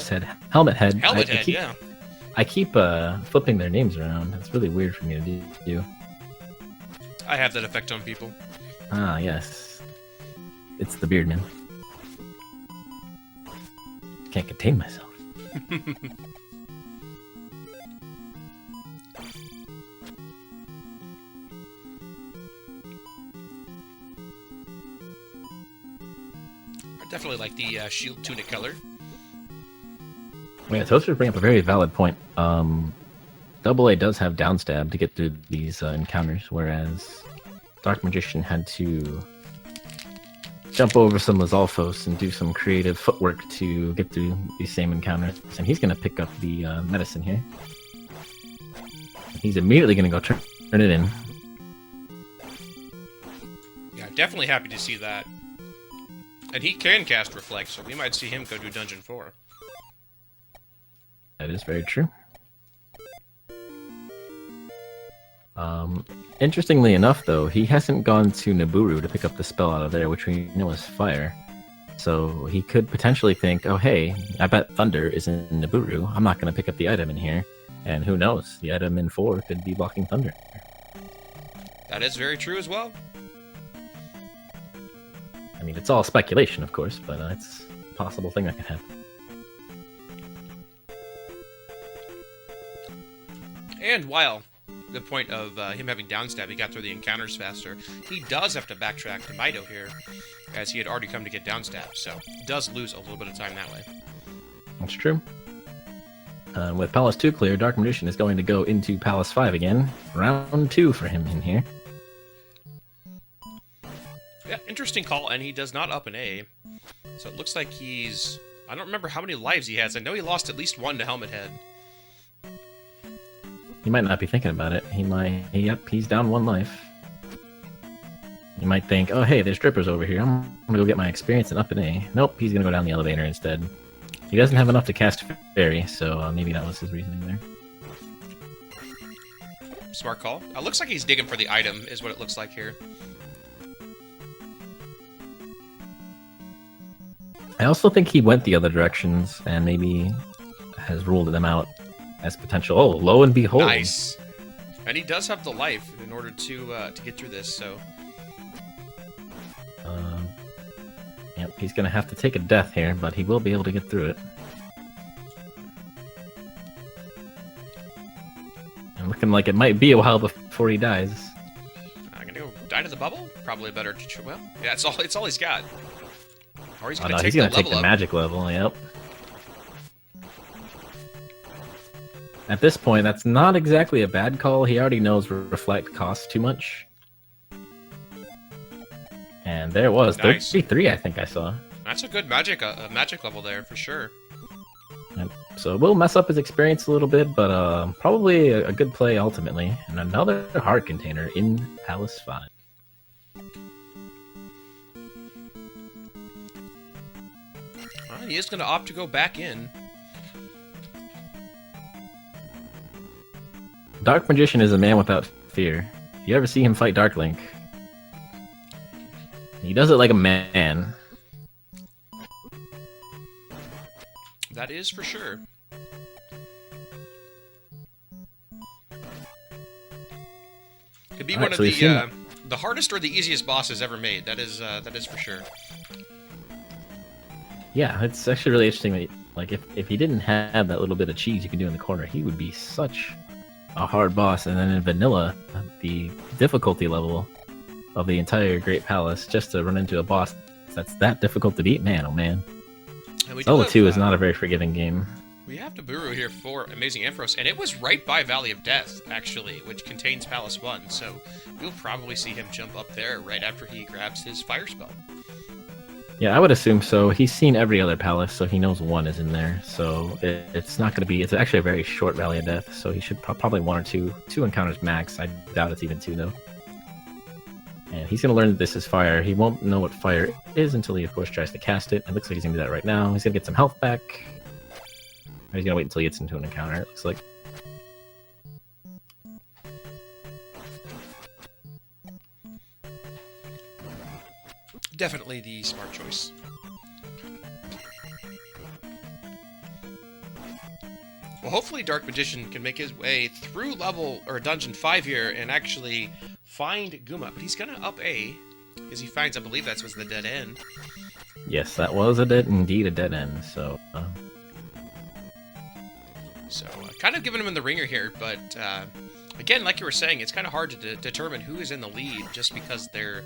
Head. Helmet Head, yeah. I keep flipping their names around. It's really weird for me to do. I have that effect on people. Ah, yes. It's the Beardman. Can't contain myself. I definitely like the shield tunic color. Yeah, Toaster bring up a very valid point. AA does have downstab to get through these encounters, whereas Dark Magician had to jump over some Lizalfos and do some creative footwork to get through these same encounters. And he's going to pick up the medicine here. He's immediately going to go turn it in. Yeah, definitely happy to see that. And he can cast Reflect, so we might see him go do Dungeon 4. That is very true. Interestingly enough, though, he hasn't gone to Nibiru to pick up the spell out of there, which we know is fire. So he could potentially think, oh hey, I bet Thunder is in Nibiru. I'm not going to pick up the item in here. And who knows, the item in 4 could be blocking Thunder. That is very true as well. I mean, it's all speculation, of course, but it's a possible thing that could happen. And while the point of him having downstab, he got through the encounters faster, he does have to backtrack to Mido here, as he had already come to get downstab, so he does lose a little bit of time that way. That's true. With Palace 2 clear, Dark Magician is going to go into Palace 5 again. Round 2 for him in here. Yeah, interesting call, and he does not up an A. So it looks like he's... I don't remember how many lives he has. I know he lost at least 1 to Helmet Head. He might not be thinking about it. He might... Yep, he's down 1 life. You might think, oh hey, there's drippers over here. I'm gonna go get my experience and up an A. Nope, he's gonna go down the elevator instead. He doesn't have enough to cast Fairy, so maybe that was his reasoning there. Smart call. It looks like he's digging for the item, is what it looks like here. I also think he went the other directions and maybe has ruled them out as potential. Oh, lo and behold. Nice. And he does have the life in order to get through this, so... Yep, he's going to have to take a death here, but he will be able to get through it. And looking like it might be a while before he dies. I'm going to go die to the bubble? Probably better to... Well, yeah, it's all he's got. Or he's going to take the magic level, yep. At this point, that's not exactly a bad call. He already knows Reflect costs too much. And there it was, nice. 33 I think I saw. That's a good magic level there, for sure. Yep. So it will mess up his experience a little bit, but probably a good play ultimately. And another hard container in Palace 5. He is going to opt to go back in. Dark Magician is a man without fear. If you ever see him fight Dark Link, he does it like a man. That is for sure. Could be one of the hardest or the easiest bosses ever made. That is for sure. Yeah, it's actually really interesting that, like, if he didn't have that little bit of cheese you can do in the corner, he would be such a hard boss. And then in vanilla, the difficulty level of the entire Great Palace, just to run into a boss that's that difficult to beat, man, oh man. Zelda 2 is not a very forgiving game. We have Nibiru here for AmazingAmpharos, and it was right by Valley of Death, actually, which contains Palace 1, so we'll probably see him jump up there right after he grabs his fire spell. Yeah, I would assume so. He's seen every other palace, so he knows 1 is in there. So it's not going to be... It's actually a very short Valley of Death, so he should probably 1 or 2 encounters max. I doubt it's even 2, though. And he's going to learn that this is fire. He won't know what fire is until he, of course, tries to cast it. It looks like he's going to do that right now. He's going to get some health back. Or he's going to wait until he gets into an encounter, it looks like. Definitely the smart choice. Well, hopefully Dark Magician can make his way through level or Dungeon 5 here and actually find Guma. But he's gonna up A, because he finds, I believe that was the dead end. Yes, that was indeed a dead end. So, kind of giving him in the ringer here, but again, like you were saying, it's kind of hard to determine who is in the lead just because they're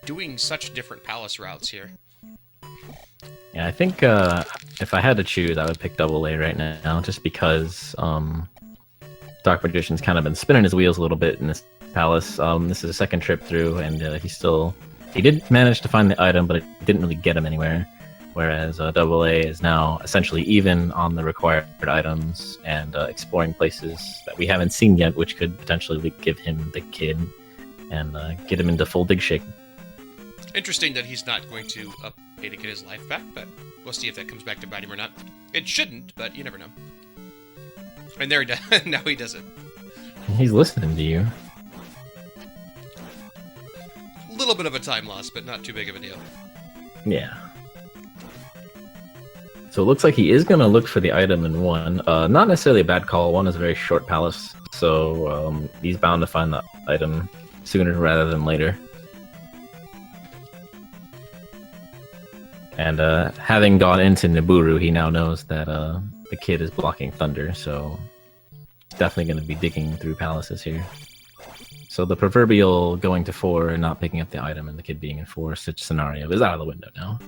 doing such different palace routes here. Yeah, I think if I had to choose, I would pick Double A right now, just because Dark Magician's kind of been spinning his wheels a little bit in this palace. This is a second trip through, and he did manage to find the item, but it didn't really get him anywhere. Whereas Double A is now essentially even on the required items and exploring places that we haven't seen yet, which could potentially give him the kid and get him into full dig shake. Interesting that he's not going to up pay to get his life back, but we'll see if that comes back to bite him or not. It shouldn't, but you never know. And there he does. Now he does it. He's listening to you. A little bit of a time loss, but not too big of a deal. Yeah. So it looks like he is going to look for the item in 1. Not necessarily a bad call. 1 is a very short palace, so he's bound to find the item sooner rather than later. And having gone into Nibiru, he now knows that the kid is blocking thunder, so he's definitely going to be digging through palaces here. So the proverbial going to 4 and not picking up the item and the kid being in 4 such scenario is out of the window now.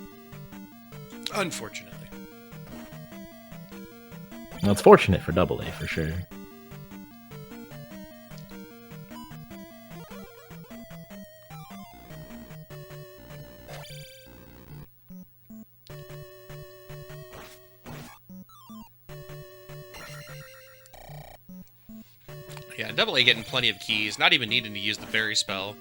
Unfortunately. Well, it's fortunate for AA for sure. Yeah, AA getting plenty of keys, not even needing to use the berry spell.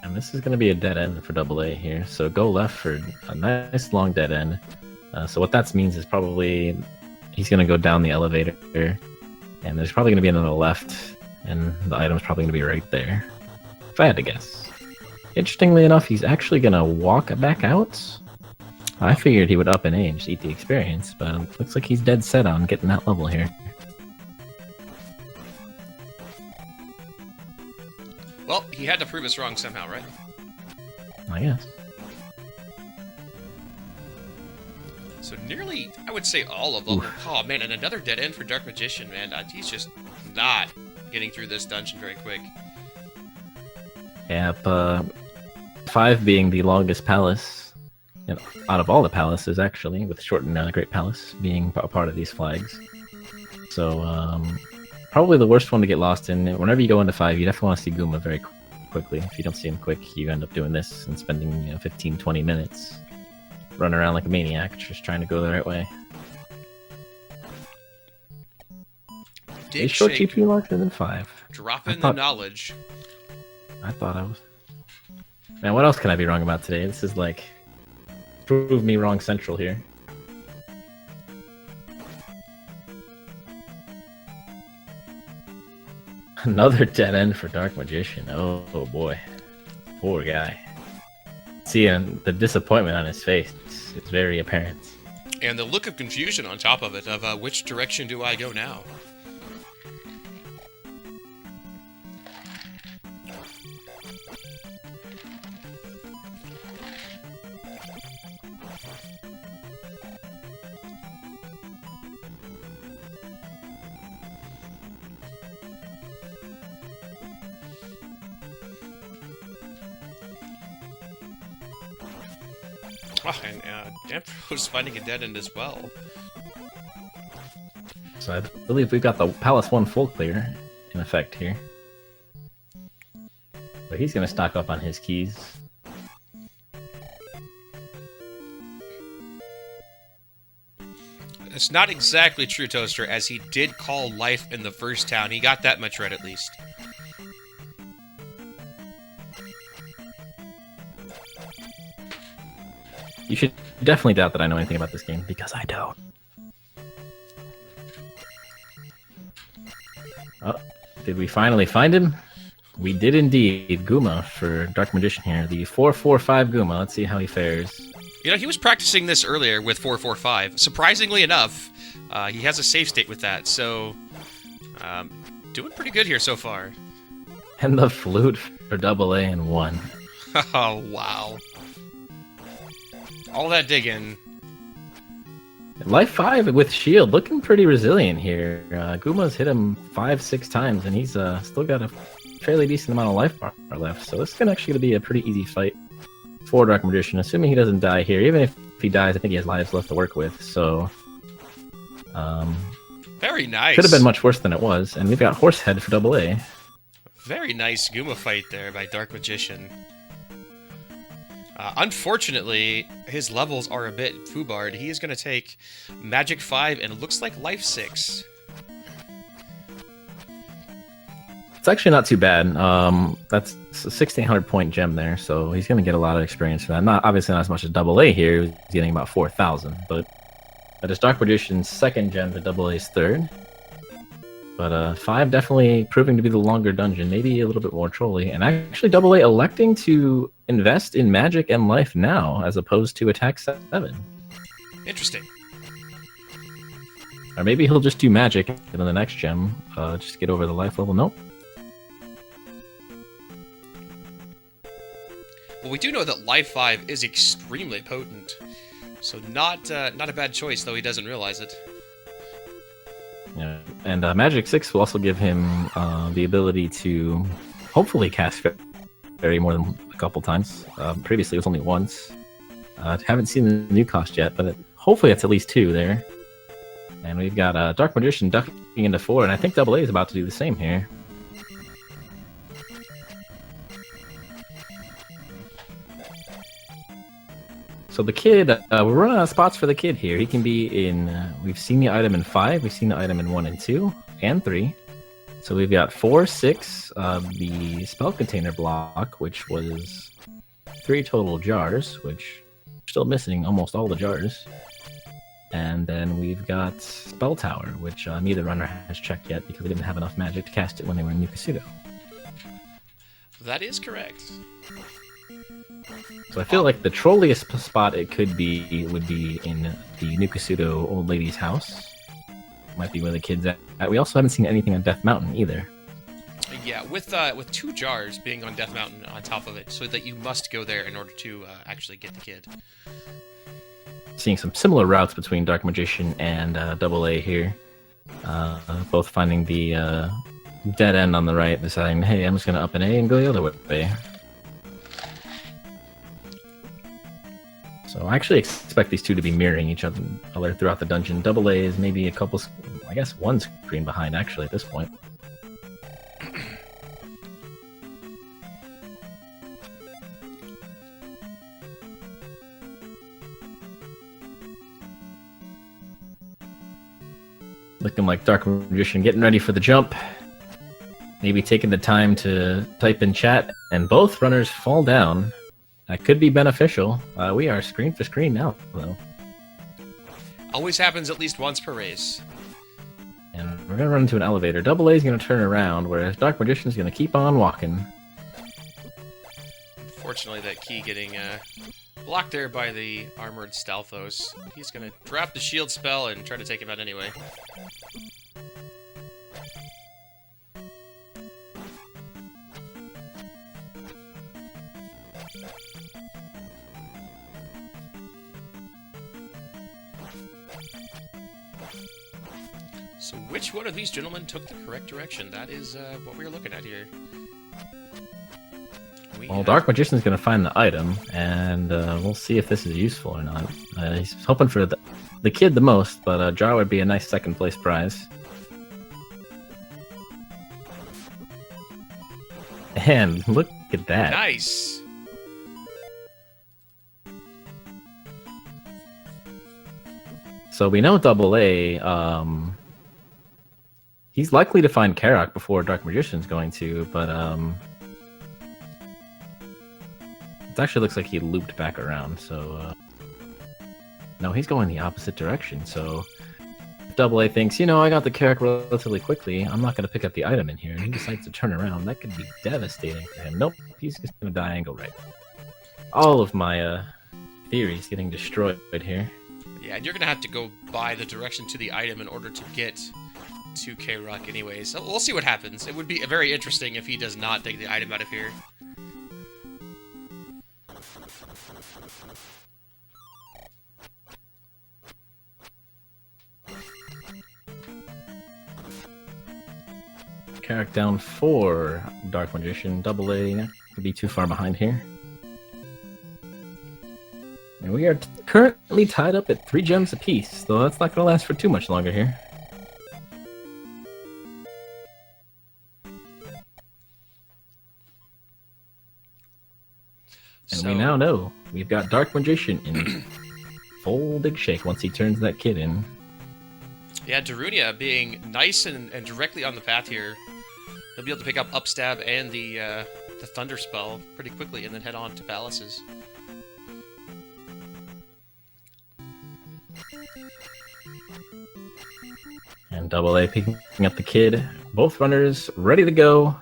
And this is going to be a dead end for AA here, so go left for a nice long dead end. So what that means is probably he's going to go down the elevator, and there's probably going to be another left, and the item's probably going to be right there, if I had to guess. Interestingly enough, he's actually going to walk back out. I figured he would up in age, eat the experience, but it looks like he's dead set on getting that level here. Well, he had to prove us wrong somehow, right? I guess. So nearly, I would say all of them. Oof. Oh man, and another dead end for Dark Magician, man. He's just not getting through this dungeon very quick. Yep, 5 being the longest palace, you know, out of all the palaces actually, with Short and Great Palace being a part of these flags. So, probably the worst one to get lost in. Whenever you go into 5, you definitely want to see Guma very quickly. If you don't see him quick, you end up doing this and spending 15-20 minutes running around like a maniac, just trying to go the right way. Is Short GP larger than 5? Dropping the knowledge. I thought I was... Man, what else can I be wrong about today? This is like... prove me wrong central here. Another dead end for Dark Magician. Oh boy. Poor guy. Seeing the disappointment on his face, it's very apparent. And the look of confusion on top of it, of which direction do I go now? Oh, and Ampharos finding a dead end as well. So I believe we've got the Palace 1 full clear in effect here. But he's going to stock up on his keys. It's not exactly true, Toaster, as he did call life in the first town. He got that much right, at least. You should definitely doubt that I know anything about this game, because I don't. Oh, did we finally find him? We did indeed. Guma for Dark Magician here. The 445 Guma. Let's see how he fares. You know, he was practicing this earlier with 445. Surprisingly enough, he has a save state with that, so doing pretty good here so far. And the flute for AA in 1. Oh, wow. All that digging. Life 5 with shield, looking pretty resilient here. Guma's hit him 5-6 times, and he's still got a fairly decent amount of life bar left. So this is actually going to be a pretty easy fight for Dark Magician, assuming he doesn't die here. Even if he dies, I think he has lives left to work with. So, very nice. Could have been much worse than it was. And we've got Horsehead for AA. Very nice Guma fight there by Dark Magician. Unfortunately, his levels are a bit foobarred. He is going to take Magic 5 and it looks like Life 6. It's actually not too bad. That's a 1,600 point gem there, so he's going to get a lot of experience for that. Not obviously not as much as Double A here. He's getting about 4,000, but that is Dark Magician's second gem to Double A's third. But 5 definitely proving to be the longer dungeon, maybe a little bit more trolly. And actually Double A electing to invest in magic and life now, as opposed to attack 7. Interesting. Or maybe he'll just do magic and then the next gem, just get over the life level. Nope. Well, we do know that Life 5 is extremely potent. So not a bad choice, though he doesn't realize it. Yeah, and Magic 6 will also give him the ability to hopefully cast Fairy more than a couple times. Previously, it was only once. Haven't seen the new cost yet, but hopefully it's at least 2 there. And we've got Dark Magician ducking into 4, and I think Double A is about to do the same here. So the kid, we're running out of spots for the kid here. He can be in, we've seen the item in 5, we've seen the item in 1 and 2, and 3. So we've got 4, 6, the spell container block, which was 3 total jars, which we're still missing almost all the jars. And then we've got Spell Tower, which neither runner has checked yet because they didn't have enough magic to cast it when they were in Nuka-Pseudo. That is correct. So I feel like the trolliest spot it could be would be in the Nuka-Pseudo old lady's house. Might be where the kid's at. We also haven't seen anything on Death Mountain either. Yeah, with 2 jars being on Death Mountain on top of it, so that you must go there in order to actually get the kid. Seeing some similar routes between Dark Magician and Double A here. Both finding the dead end on the right, deciding, hey, I'm just going to up an A and go the other way. So I actually expect these two to be mirroring each other throughout the dungeon. Double A is maybe a couple, I guess 1 screen behind actually at this point. Looking like Dark Magician getting ready for the jump. Maybe taking the time to type in chat, and both runners fall down. That could be beneficial. We are screen for screen now, though. Always happens at least once per race. And we're going to run into an elevator. Double A is going to turn around, whereas Dark Magician is going to keep on walking. Unfortunately, that key getting blocked there by the armored Stalthos. He's going to drop the shield spell and try to take him out anyway. So which one of these gentlemen took the correct direction? That is what we're looking at here. Well, Dark Magician's going to find the item, and we'll see if this is useful or not. He's hoping for the kid the most, but a jar would be a nice second place prize. And look at that. Nice! So we know Double A, he's likely to find Karak before Dark Magician's going to, but it actually looks like he looped back around, so no, he's going the opposite direction. So if Double A thinks, you know, I got the Karak relatively quickly, I'm not going to pick up the item in here, and he decides to turn around, that could be devastating for him. Nope, he's just going to die and go right. All of my theories getting destroyed here. Yeah, and you're going to have to go by the direction to the item in order to get to K-Rock anyway, so we'll see what happens. It would be very interesting if he does not take the item out of here. Karak down 4, Dark Magician. Double A could be too far behind here. And we are currently tied up at 3 gems apiece, though that's not going to last for too much longer here. And we now know we've got Dark Magician in full big shake once he turns that kid in. Yeah, Darunia being nice and directly on the path here He'll be able to pick up Upstab and the Thunder Spell pretty quickly, and then head on to Palaces. And Double A picking up the kid. Both runners ready to go.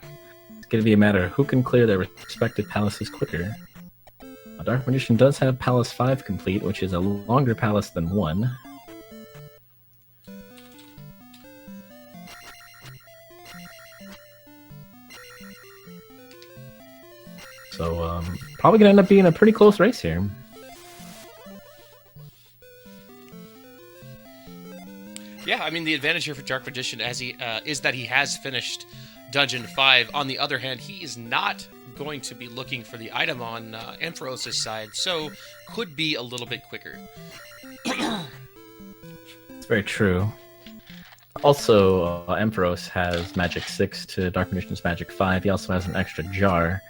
It's going to be a matter of who can clear their respective palaces quicker. Dark Magician does have Palace 5 complete, which is a longer palace than 1. So, probably going to end up being a pretty close race here. Yeah, I mean, the advantage here for Dark Magician as he is that he has finished Dungeon 5. On the other hand, he is not going to be looking for the item on Ampharos' side, so could be a little bit quicker. It's very true. Also, Ampharos has Magic 6 to Dark Magician's Magic 5. He also has an extra jar,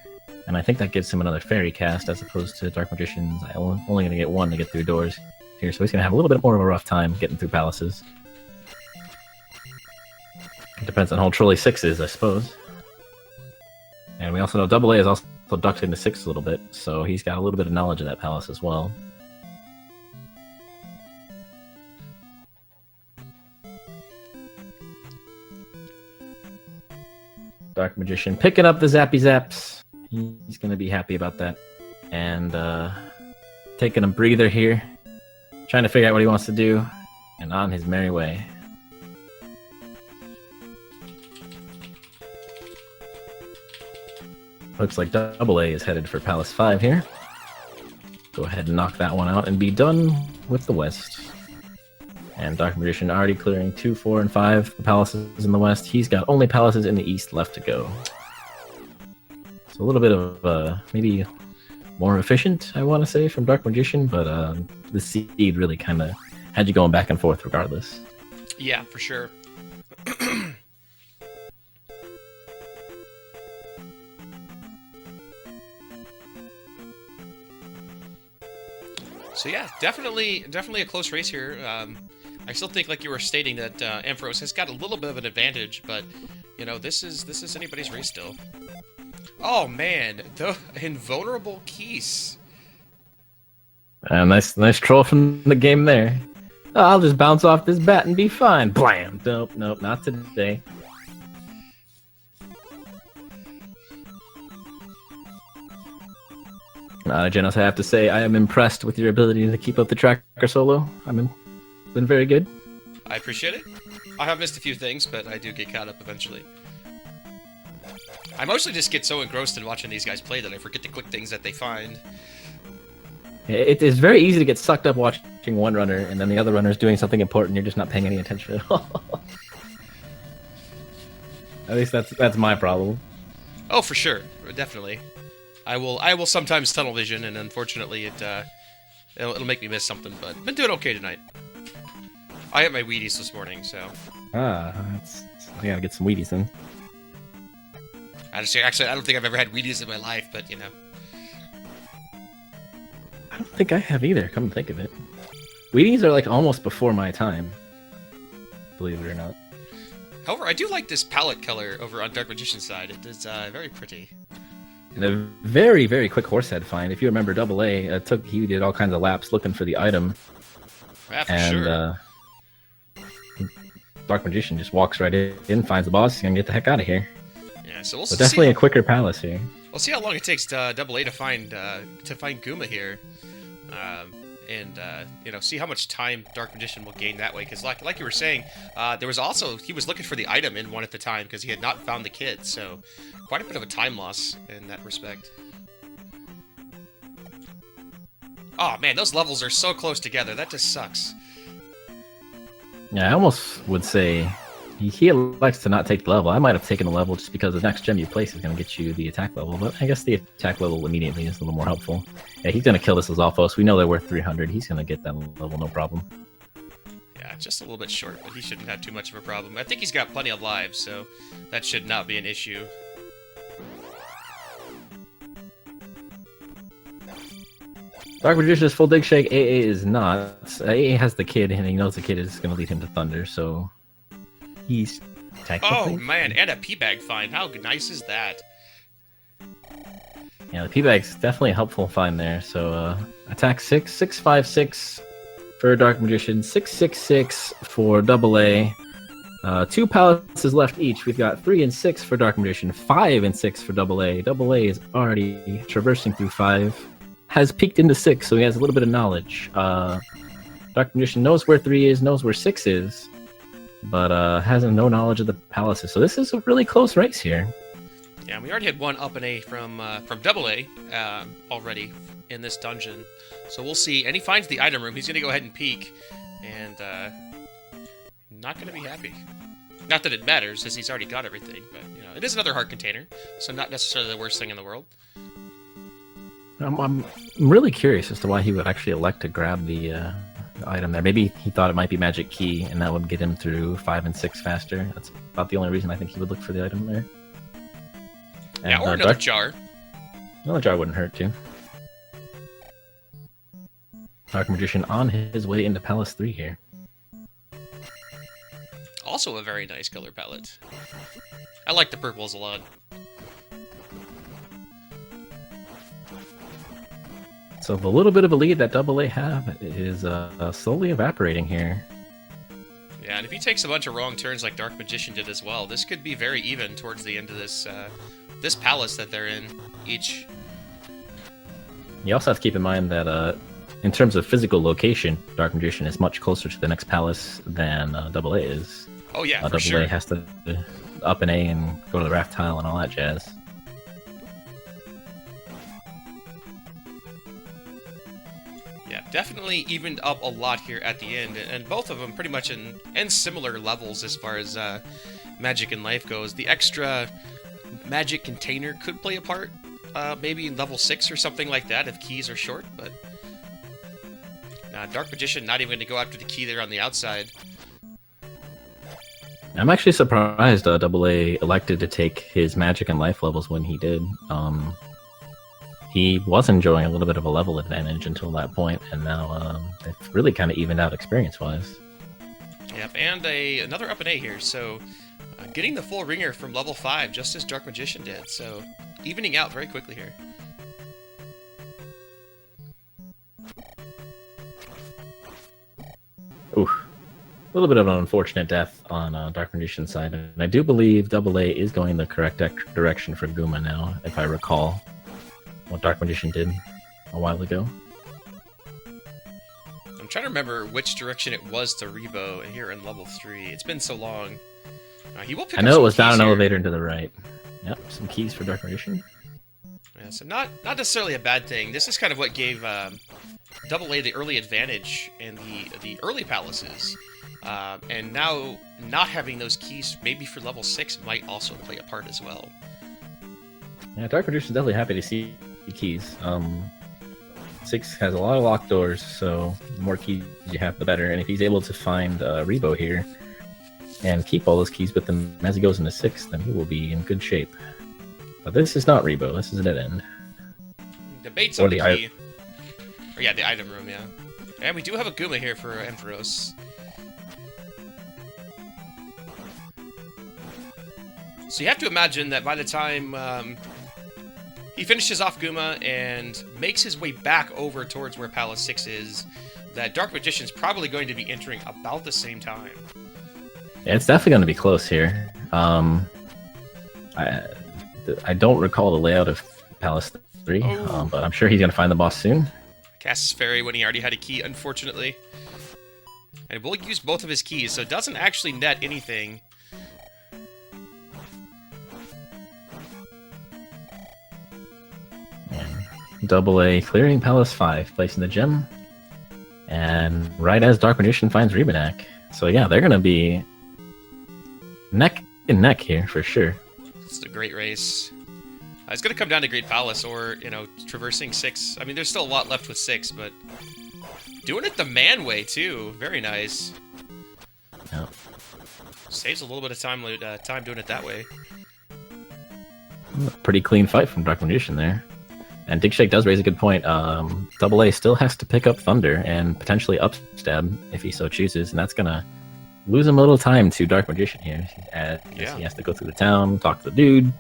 and I think that gives him another Fairy cast as opposed to Dark Magician's only going to get 1 to get through doors here, so he's going to have a little bit more of a rough time getting through palaces. It depends on how Trolley 6 is, I suppose. And we also know Double A is also ducked into 6 a little bit, so he's got a little bit of knowledge of that palace as well. Dark Magician picking up the Zappy Zaps. He's going to be happy about that. And taking a breather here. Trying to figure out what he wants to do. And on his merry way. Looks like Double A is headed for Palace 5 here. Go ahead and knock that one out and be done with the West. And Dark Magician already clearing 2, 4, and 5 the palaces in the West. He's got only palaces in the East left to go. So a little bit of maybe more efficient, I want to say, from Dark Magician, but the seed really kind of had you going back and forth regardless. Yeah, for sure. So yeah, definitely a close race here. I still think, like you were stating, that Ampharos has got a little bit of an advantage, but you know, this is anybody's race still. Oh man, the invulnerable keys. Nice troll from the game there. Oh, I'll just bounce off this bat and be fine. Blam! Nope, not today. Genos, I have to say, I am impressed with your ability to keep up the tracker solo. Been very good. I appreciate it. I have missed a few things, but I do get caught up eventually. I mostly just get so engrossed in watching these guys play that I forget to click things that they find. It is very easy to get sucked up watching one runner, and then the other runner is doing something important, and you're just not paying any attention at all. At least that's my problem. Oh, for sure, definitely. I will sometimes tunnel vision, and unfortunately it'll make me miss something. But I've been doing okay tonight. I had my Wheaties this morning, so. I gotta get some Wheaties then. Actually, I don't think I've ever had Wheaties in my life, but you know. I don't think I have either. Come to think of it, Wheaties are like almost before my time. Believe it or not. However, I do like this palette color over on Dark Magician's side. It is very pretty. And a very, very quick horsehead find. If you remember Double A, he did all kinds of laps looking for the item. Yeah, for sure. Dark Magician just walks right in, finds the boss, he's gonna get the heck out of here. Yeah, so But definitely a quicker palace here. We'll see how long it takes Double A to find Guma here, and you know, see how much time Dark Magician will gain that way. Because like you were saying, he was looking for the item in one at the time because he had not found the kid. So quite a bit of a time loss in that respect. Oh man, those levels are so close together. That just sucks. Yeah, I almost would say he elects to not take the level. I might have taken the level just because the next gem you place is going to get you the attack level, but I guess the attack level immediately is a little more helpful. Yeah, he's going to kill this Lizalfos. We know they're worth 300. He's going to get that level, no problem. Yeah, just a little bit short, but he shouldn't have too much of a problem. I think he's got plenty of lives, so that should not be an issue. Dark Magician is full dig shake. AA is not. AA has the kid, and he knows the kid is going to lead him to Thunder, so he's Oh man, and a P-bag find. How nice is that? Yeah, the P-bag's definitely a helpful find there. So attack 6, 656 for Dark Magician, 666 for AA. 2 palaces left each. We've got 3 and 6 for Dark Magician, 5 and 6 for AA. AA is already traversing through 5. Has peeked into 6, so he has a little bit of knowledge. Dark Magician knows where 3 is, knows where 6 is, but has no knowledge of the palaces. So this is a really close race here. Yeah, we already had one up and A from AA already in this dungeon. So we'll see. And he finds the item room. He's going to go ahead and peek. And not going to be happy. Not that it matters, as he's already got everything. But, you know, it is another heart container. So not necessarily the worst thing in the world. I'm really curious as to why he would actually elect to grab the item there. Maybe he thought it might be Magic Key, and that would get him through 5 and 6 faster. That's about the only reason I think he would look for the item there. And, yeah, or another jar. Another jar wouldn't hurt, too. Dark Magician on his way into Palace 3 here. Also a very nice color palette. I like the purples a lot. So the little bit of a lead that AA have is slowly evaporating here. Yeah, and if he takes a bunch of wrong turns like Dark Magician did as well, this could be very even towards the end of this this palace that they're in each. You also have to keep in mind that in terms of physical location, Dark Magician is much closer to the next palace than AA is. Oh yeah, for AA sure. has to up an A and go to the raft tile and all that jazz. Yeah, definitely evened up a lot here at the end, and both of them pretty much in similar levels as far as magic and life goes. The extra magic container could play a part, maybe in level 6 or something like that if keys are short, but Dark Magician not even going to go after the key there on the outside. I'm actually surprised AA elected to take his magic and life levels when he did. He was enjoying a little bit of a level advantage until that point, and now it's really kind of evened out experience-wise. Yep, and another up and A here, so getting the full ringer from level 5, just as Dark Magician did, so evening out very quickly here. Oof. A little bit of an unfortunate death on Dark Magician's side, and I do believe AA is going the correct direction for Guma now, if I recall what Dark Magician did a while ago. I'm trying to remember which direction it was to Rebo here in level 3. It's been so long. He will pick I up know some it was down an keys here. elevator and to the right. Yep, some keys for Dark Magician. Yeah, so not necessarily a bad thing. This is kind of what gave AA the early advantage in the early palaces. And now not having those keys, maybe for level 6, might also play a part as well. Yeah, Dark Magician's definitely happy to see the keys. 6 has a lot of locked doors, so the more keys you have, the better. And if he's able to find Rebo here and keep all those keys with him as he goes into 6, then he will be in good shape. But this is not Rebo. This is a dead end. Debates on the key. Or yeah, the item room, yeah. And we do have a Guma here for Ampharos. So you have to imagine that by the time he finishes off Guma and makes his way back over towards where Palace 6 is, that Dark Magician's probably going to be entering about the same time. Yeah, it's definitely going to be close here. I don't recall the layout of Palace 3, but I'm sure he's going to find the boss soon. Casts Fairy when he already had a key, unfortunately. And we'll use both of his keys, so it doesn't actually net anything. AA clearing Palace 5, placing the gem. And right as Dark Magician finds Rebanak. So yeah, they're going to be neck and neck here for sure. It's a great race. It's going to come down to Great Palace or, traversing 6. I mean, there's still a lot left with 6, but doing it the man way, too. Very nice. Yeah. Saves a little bit of time doing it that way. Pretty clean fight from Dark Magician there. And Digshake does raise a good point. AA still has to pick up Thunder and potentially upstab if he so chooses, and that's going to losing a little time to Dark Magician here, as he has to go through the town, talk to the dude.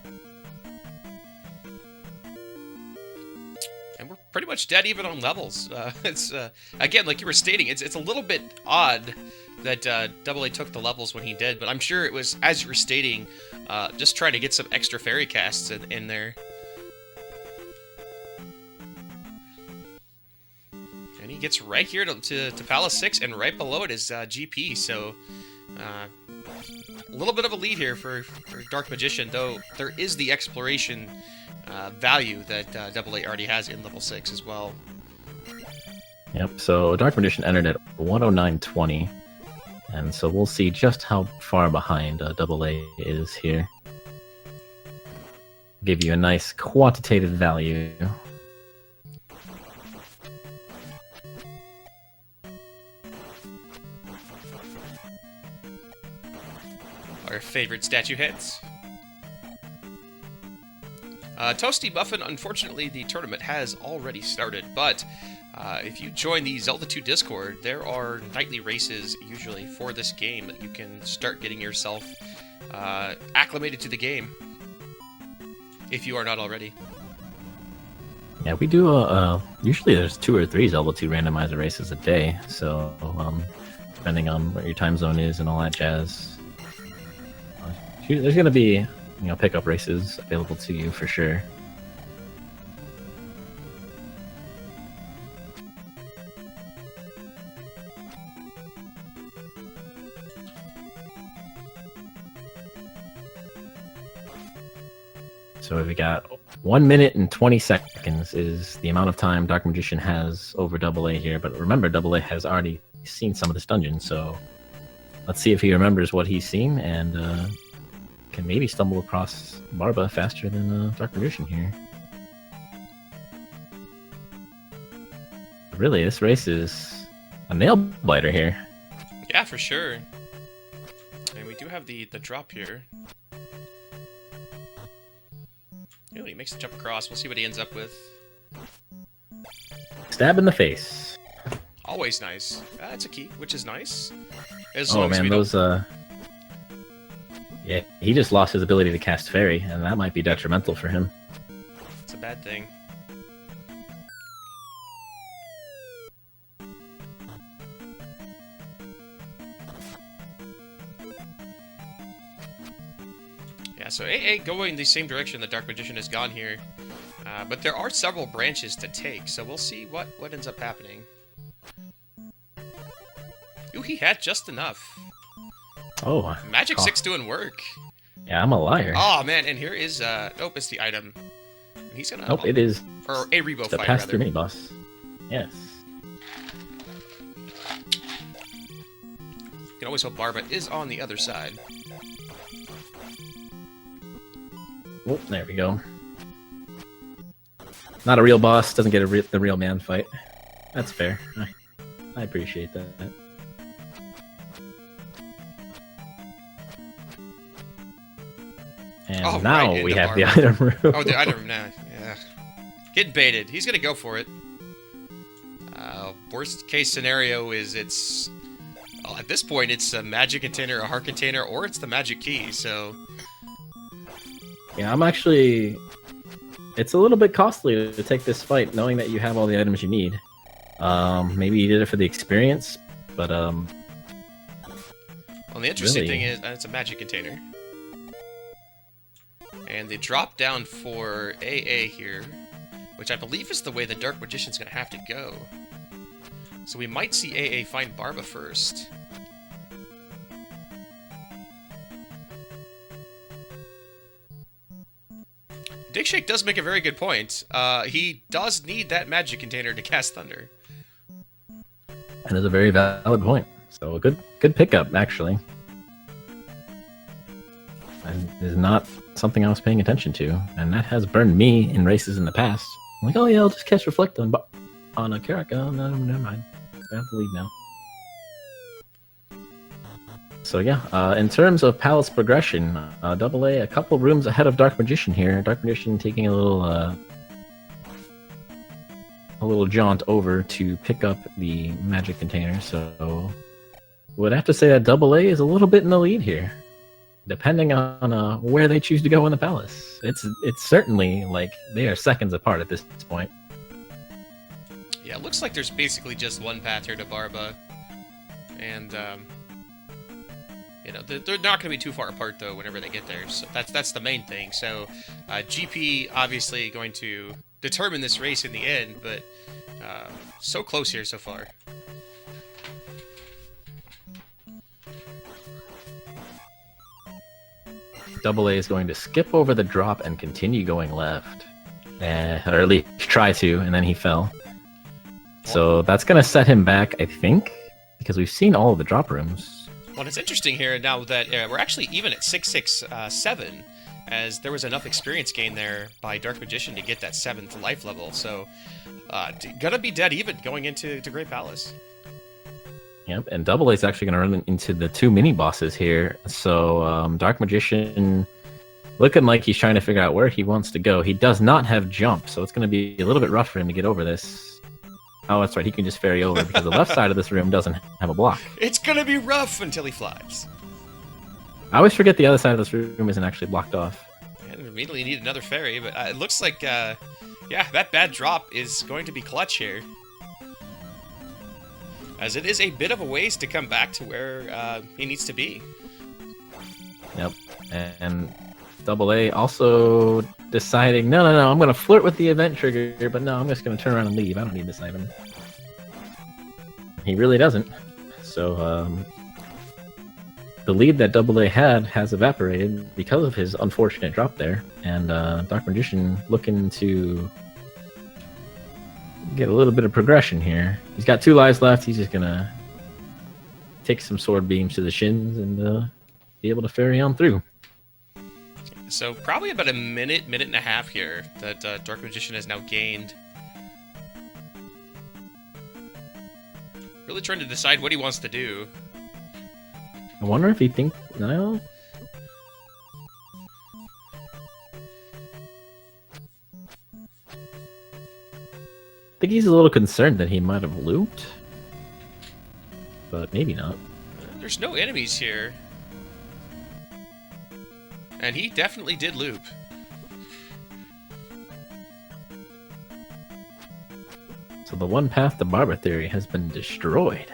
And we're pretty much dead even on levels. It's again, like you were stating, it's a little bit odd that AA took the levels when he did, but I'm sure it was, as you were stating, just trying to get some extra fairy casts in there. And he gets right here to Palace 6, and right below it is GP, so a little bit of a lead here for Dark Magician, though there is the exploration value that AA already has in level 6 as well. Yep, so Dark Magician entered at 109.20, and so we'll see just how far behind AA is here. Give you a nice quantitative value. Our favorite statue heads. Toasty Muffin, unfortunately, the tournament has already started, but if you join the Zelda 2 Discord, there are nightly races usually for this game that you can start getting yourself acclimated to the game, if you are not already. Yeah, we do, usually there's 2 or 3 Zelda 2 randomizer races a day, so depending on what your time zone is and all that jazz, there's going to be, pickup races available to you for sure. So we got 1 minute and 20 seconds is the amount of time Dark Magician has over AA here. But remember, AA has already seen some of this dungeon, so let's see if he remembers what he's seen and can maybe stumble across Barba faster than Dark Magician here. Really, this race is a nail biter here. Yeah, for sure. And we do have the drop here. Ooh, he makes the jump across. We'll see what he ends up with. Stab in the face. Always nice. That's a key, which is nice. Oh man, those yeah, he just lost his ability to cast Fairy, and that might be detrimental for him. It's a bad thing. Yeah, so AA going the same direction that Dark Magician has gone here. But there are several branches to take, so we'll see what ends up happening. Ooh, he had just enough. Oh, Magic 6 doing work. Yeah, I'm a liar. Oh man, and here is nope, it's the item. And he's gonna. Nope, it is. Or a Rebo the fight, Pastor rather. mini boss. Yes. You can always hope Barba is on the other side. Oh, there we go. Not a real boss, doesn't get the real man fight. That's fair. I appreciate that. And now we have the item room. Oh, the item room now. Yeah. Getting baited. He's gonna go for it. Worst case scenario is it's... Well, at this point, it's a magic container, a heart container, or it's the magic key, so... Yeah, I'm actually... It's a little bit costly to take this fight, knowing that you have all the items you need. Maybe you did it for the experience, but... Well, the interesting thing is it's a magic container. And the drop down for AA here, which I believe is the way the Dark Magician's going to have to go. So we might see AA find Barba first. Dick Shake does make a very good point. He does need that magic container to cast Thunder. That is a very valid point. So a good pickup, actually. And is not something I was paying attention to, and that has burned me in races in the past. I'm like, oh yeah, I'll just cast Reflect on a Karaka. Oh, no, never mind. I have to leave now. So yeah, in terms of Palace progression, AA a couple rooms ahead of Dark Magician here. Dark Magician taking a little jaunt over to pick up the magic container. So would have to say that Double A is a little bit in the lead here, depending on where they choose to go in the palace. It's certainly like they are seconds apart at this point. Yeah, it looks like there's basically just one path here to Barba, and you know, they're not going to be too far apart though whenever they get there. So that's the main thing. So GP obviously going to determine this race in the end, but so close here so far. Double A is going to skip over the drop and continue going left, or at least try to, and then he fell. So that's going to set him back, I think, because we've seen all of the drop rooms. Well, it's interesting here now that we're actually even at 667, as there was enough experience gain there by Dark Magician to get that 7th life level. So, gonna be dead even going into Great Palace. Yep, and Double A is actually going to run into the 2 mini bosses here. So Dark Magician looking like he's trying to figure out where he wants to go. He does not have jump, so it's going to be a little bit rough for him to get over this. Oh, that's right. He can just ferry over because the left side of this room doesn't have a block. It's going to be rough until he flies. I always forget the other side of this room isn't actually blocked off. And immediately need another ferry, but it looks like, yeah, that bad drop is going to be clutch here. As it is a bit of a ways to come back to where he needs to be. Yep, and Double A also deciding, no, I'm going to flirt with the event trigger, but no, I'm just going to turn around and leave. I don't need this item. He really doesn't. So, the lead that Double A had has evaporated because of his unfortunate drop there, and Dark Magician looking to get a little bit of progression here. He's got 2 lives left. He's just going to take some sword beams to the shins and be able to ferry on through. So probably about a minute and a half here that Dark Magician has now gained. Really trying to decide what he wants to do. I wonder if he thinks... No? I think he's a little concerned that he might have looped. But maybe not. There's no enemies here. And he definitely did loop. So the one path to Barba Theory has been destroyed.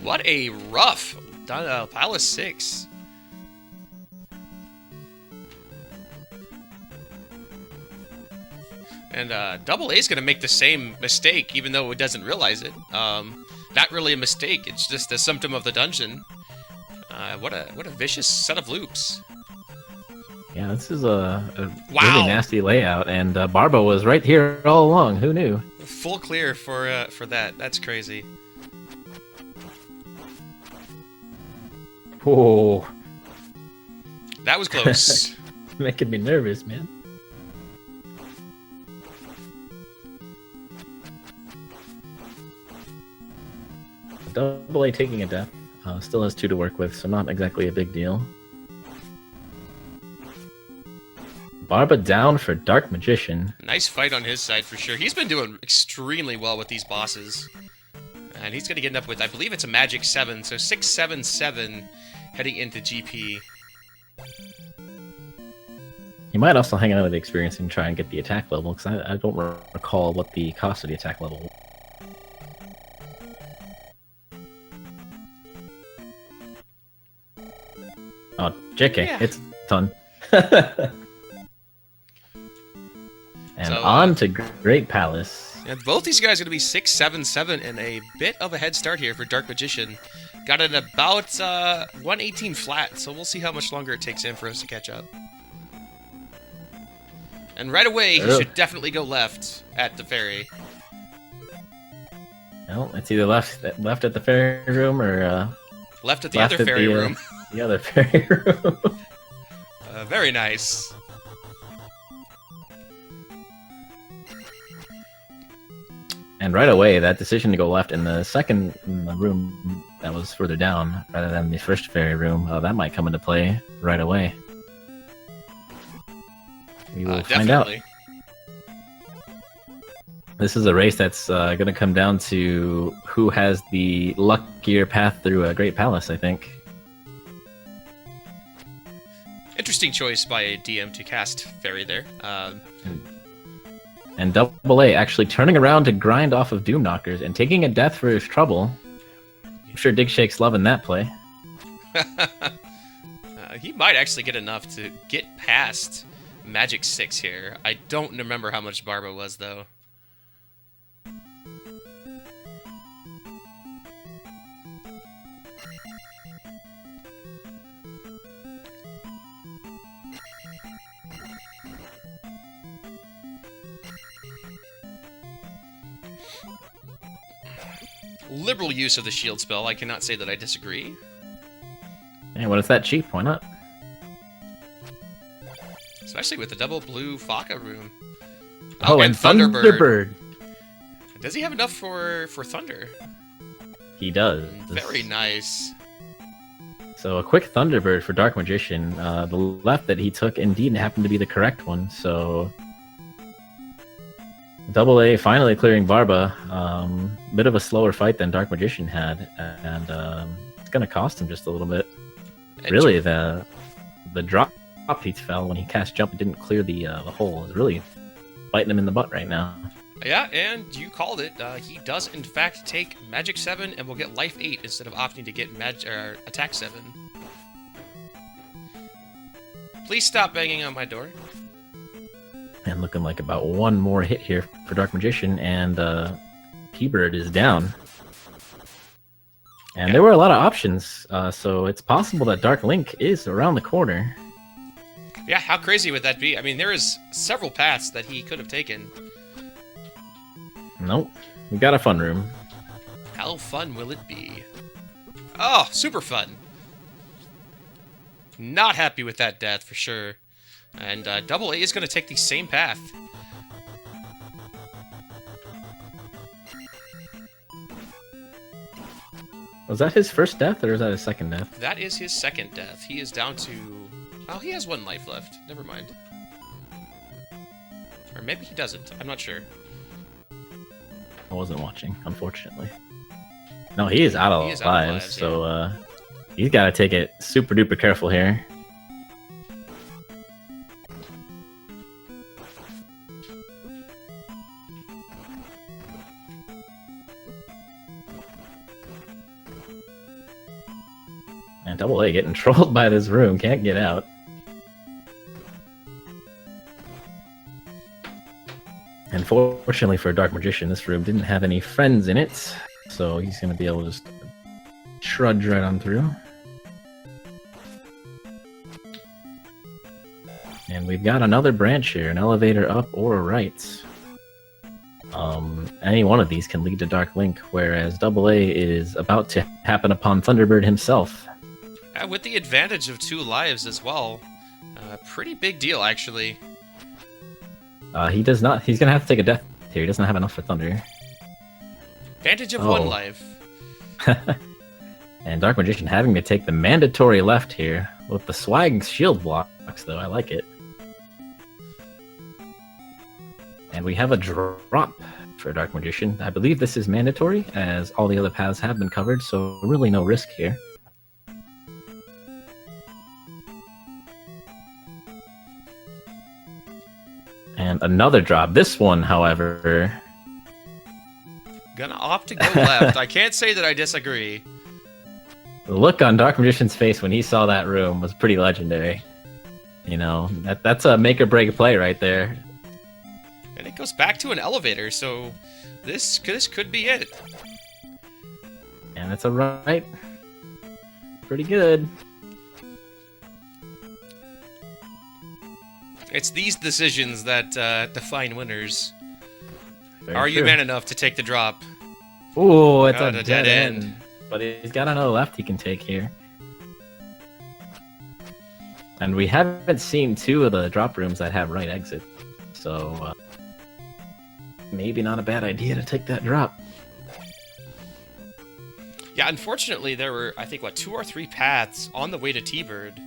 What a rough Palace 6. And Double A is going to make the same mistake, even though it doesn't realize it. Not really a mistake, it's just a symptom of the dungeon. What a vicious set of loops. Yeah, this is a really nasty layout, and Barba was right here all along. Who knew? Full clear for that. That's crazy. Whoa. That was close. Making me nervous, man. Double A taking a death. Still has 2 to work with, so not exactly a big deal. Barba down for Dark Magician. Nice fight on his side for sure. He's been doing extremely well with these bosses. And he's going to get up with, I believe it's a magic 7, so 677 heading into GP. He might also hang out with the experience and try and get the attack level, because I don't recall what the cost of the attack level was. Oh, JK, yeah. It's a ton. And so, on to Great Palace. And both these guys are going to be 677 and a bit of a head start here for Dark Magician. Got it about 118 flat, so we'll see how much longer it takes Ampharos to catch up. And right away, he should definitely go left at the ferry. Well, it's either left at the ferry room or left at the other ferry room. The other ferry room. Very nice. And right away, that decision to go left in the second room that was further down, rather than the first ferry room, that might come into play right away. We will find out. This is a race that's going to come down to who has the luckier path through a Great Palace, I think. Interesting choice by a DM to cast Fairy there. And Double A actually turning around to grind off of Doom Knockers and taking a death for his trouble. I'm sure Dig Shake's loving that play. He might actually get enough to get past Magic 6 here. I don't remember how much Barba was, though. Liberal use of the shield spell. I cannot say that I disagree. Yeah, when it's that cheap, why not? Especially with the double blue Faka room. Oh, and Thunderbird. Does he have enough for Thunder? He does. Very nice. So a quick Thunderbird for Dark Magician. The left that he took indeed happened to be the correct one, so... Double A finally clearing Barba. Bit of a slower fight than Dark Magician had, and it's going to cost him just a little bit. Really, the drop he fell when he cast Jump and didn't clear the hole is really biting him in the butt right now. Yeah, and you called it. He does, in fact, take Magic 7 and will get Life 8 instead of opting to get Attack 7. Please stop banging on my door. And looking like about one more hit here for Dark Magician, and P-Bird is down. And there were a lot of options, so it's possible that Dark Link is around the corner. Yeah, how crazy would that be? I mean, there is several paths that he could have taken. Nope. We got a fun room. How fun will it be? Oh, super fun. Not happy with that death, for sure. And Double A is going to take the same path. Was that his first death, or is that his second death? That is his second death. He is down to... Oh, he has 1 life left. Never mind. Or maybe he doesn't. I'm not sure. I wasn't watching, unfortunately. No, he is out of lives, so he's got to take it super duper careful here. And Double A getting trolled by this room, can't get out. And fortunately for Dark Magician, this room didn't have any friends in it, so he's going to be able to just trudge right on through. And we've got another branch here, an elevator up or right. Any one of these can lead to Dark Link, whereas Double A is about to happen upon Thunderbird himself. With the advantage of 2 lives as well. Pretty big deal, actually. He does not. He's going to have to take a death here. He doesn't have enough for Thunder. Advantage of 1 life. And Dark Magician having to take the mandatory left here. With the swag shield blocks, though. I like it. And we have a drop for Dark Magician. I believe this is mandatory, as all the other paths have been covered, so really no risk here. And another drop. This one, however... Gonna opt to go left. I can't say that I disagree. The look on Dark Magician's face when he saw that room was pretty legendary. You know, that's a make-or-break play right there. And it goes back to an elevator, so this could be it. And that's alright. Pretty good. It's these decisions that define winners. Very Are true. you man enough to take the drop? Ooh, it's Got a dead end. But he's got another left he can take here. And we haven't seen 2 of the drop rooms that have right exit. So, maybe not a bad idea to take that drop. Yeah, unfortunately, there were, I think, 2 or 3 paths on the way to T-Bird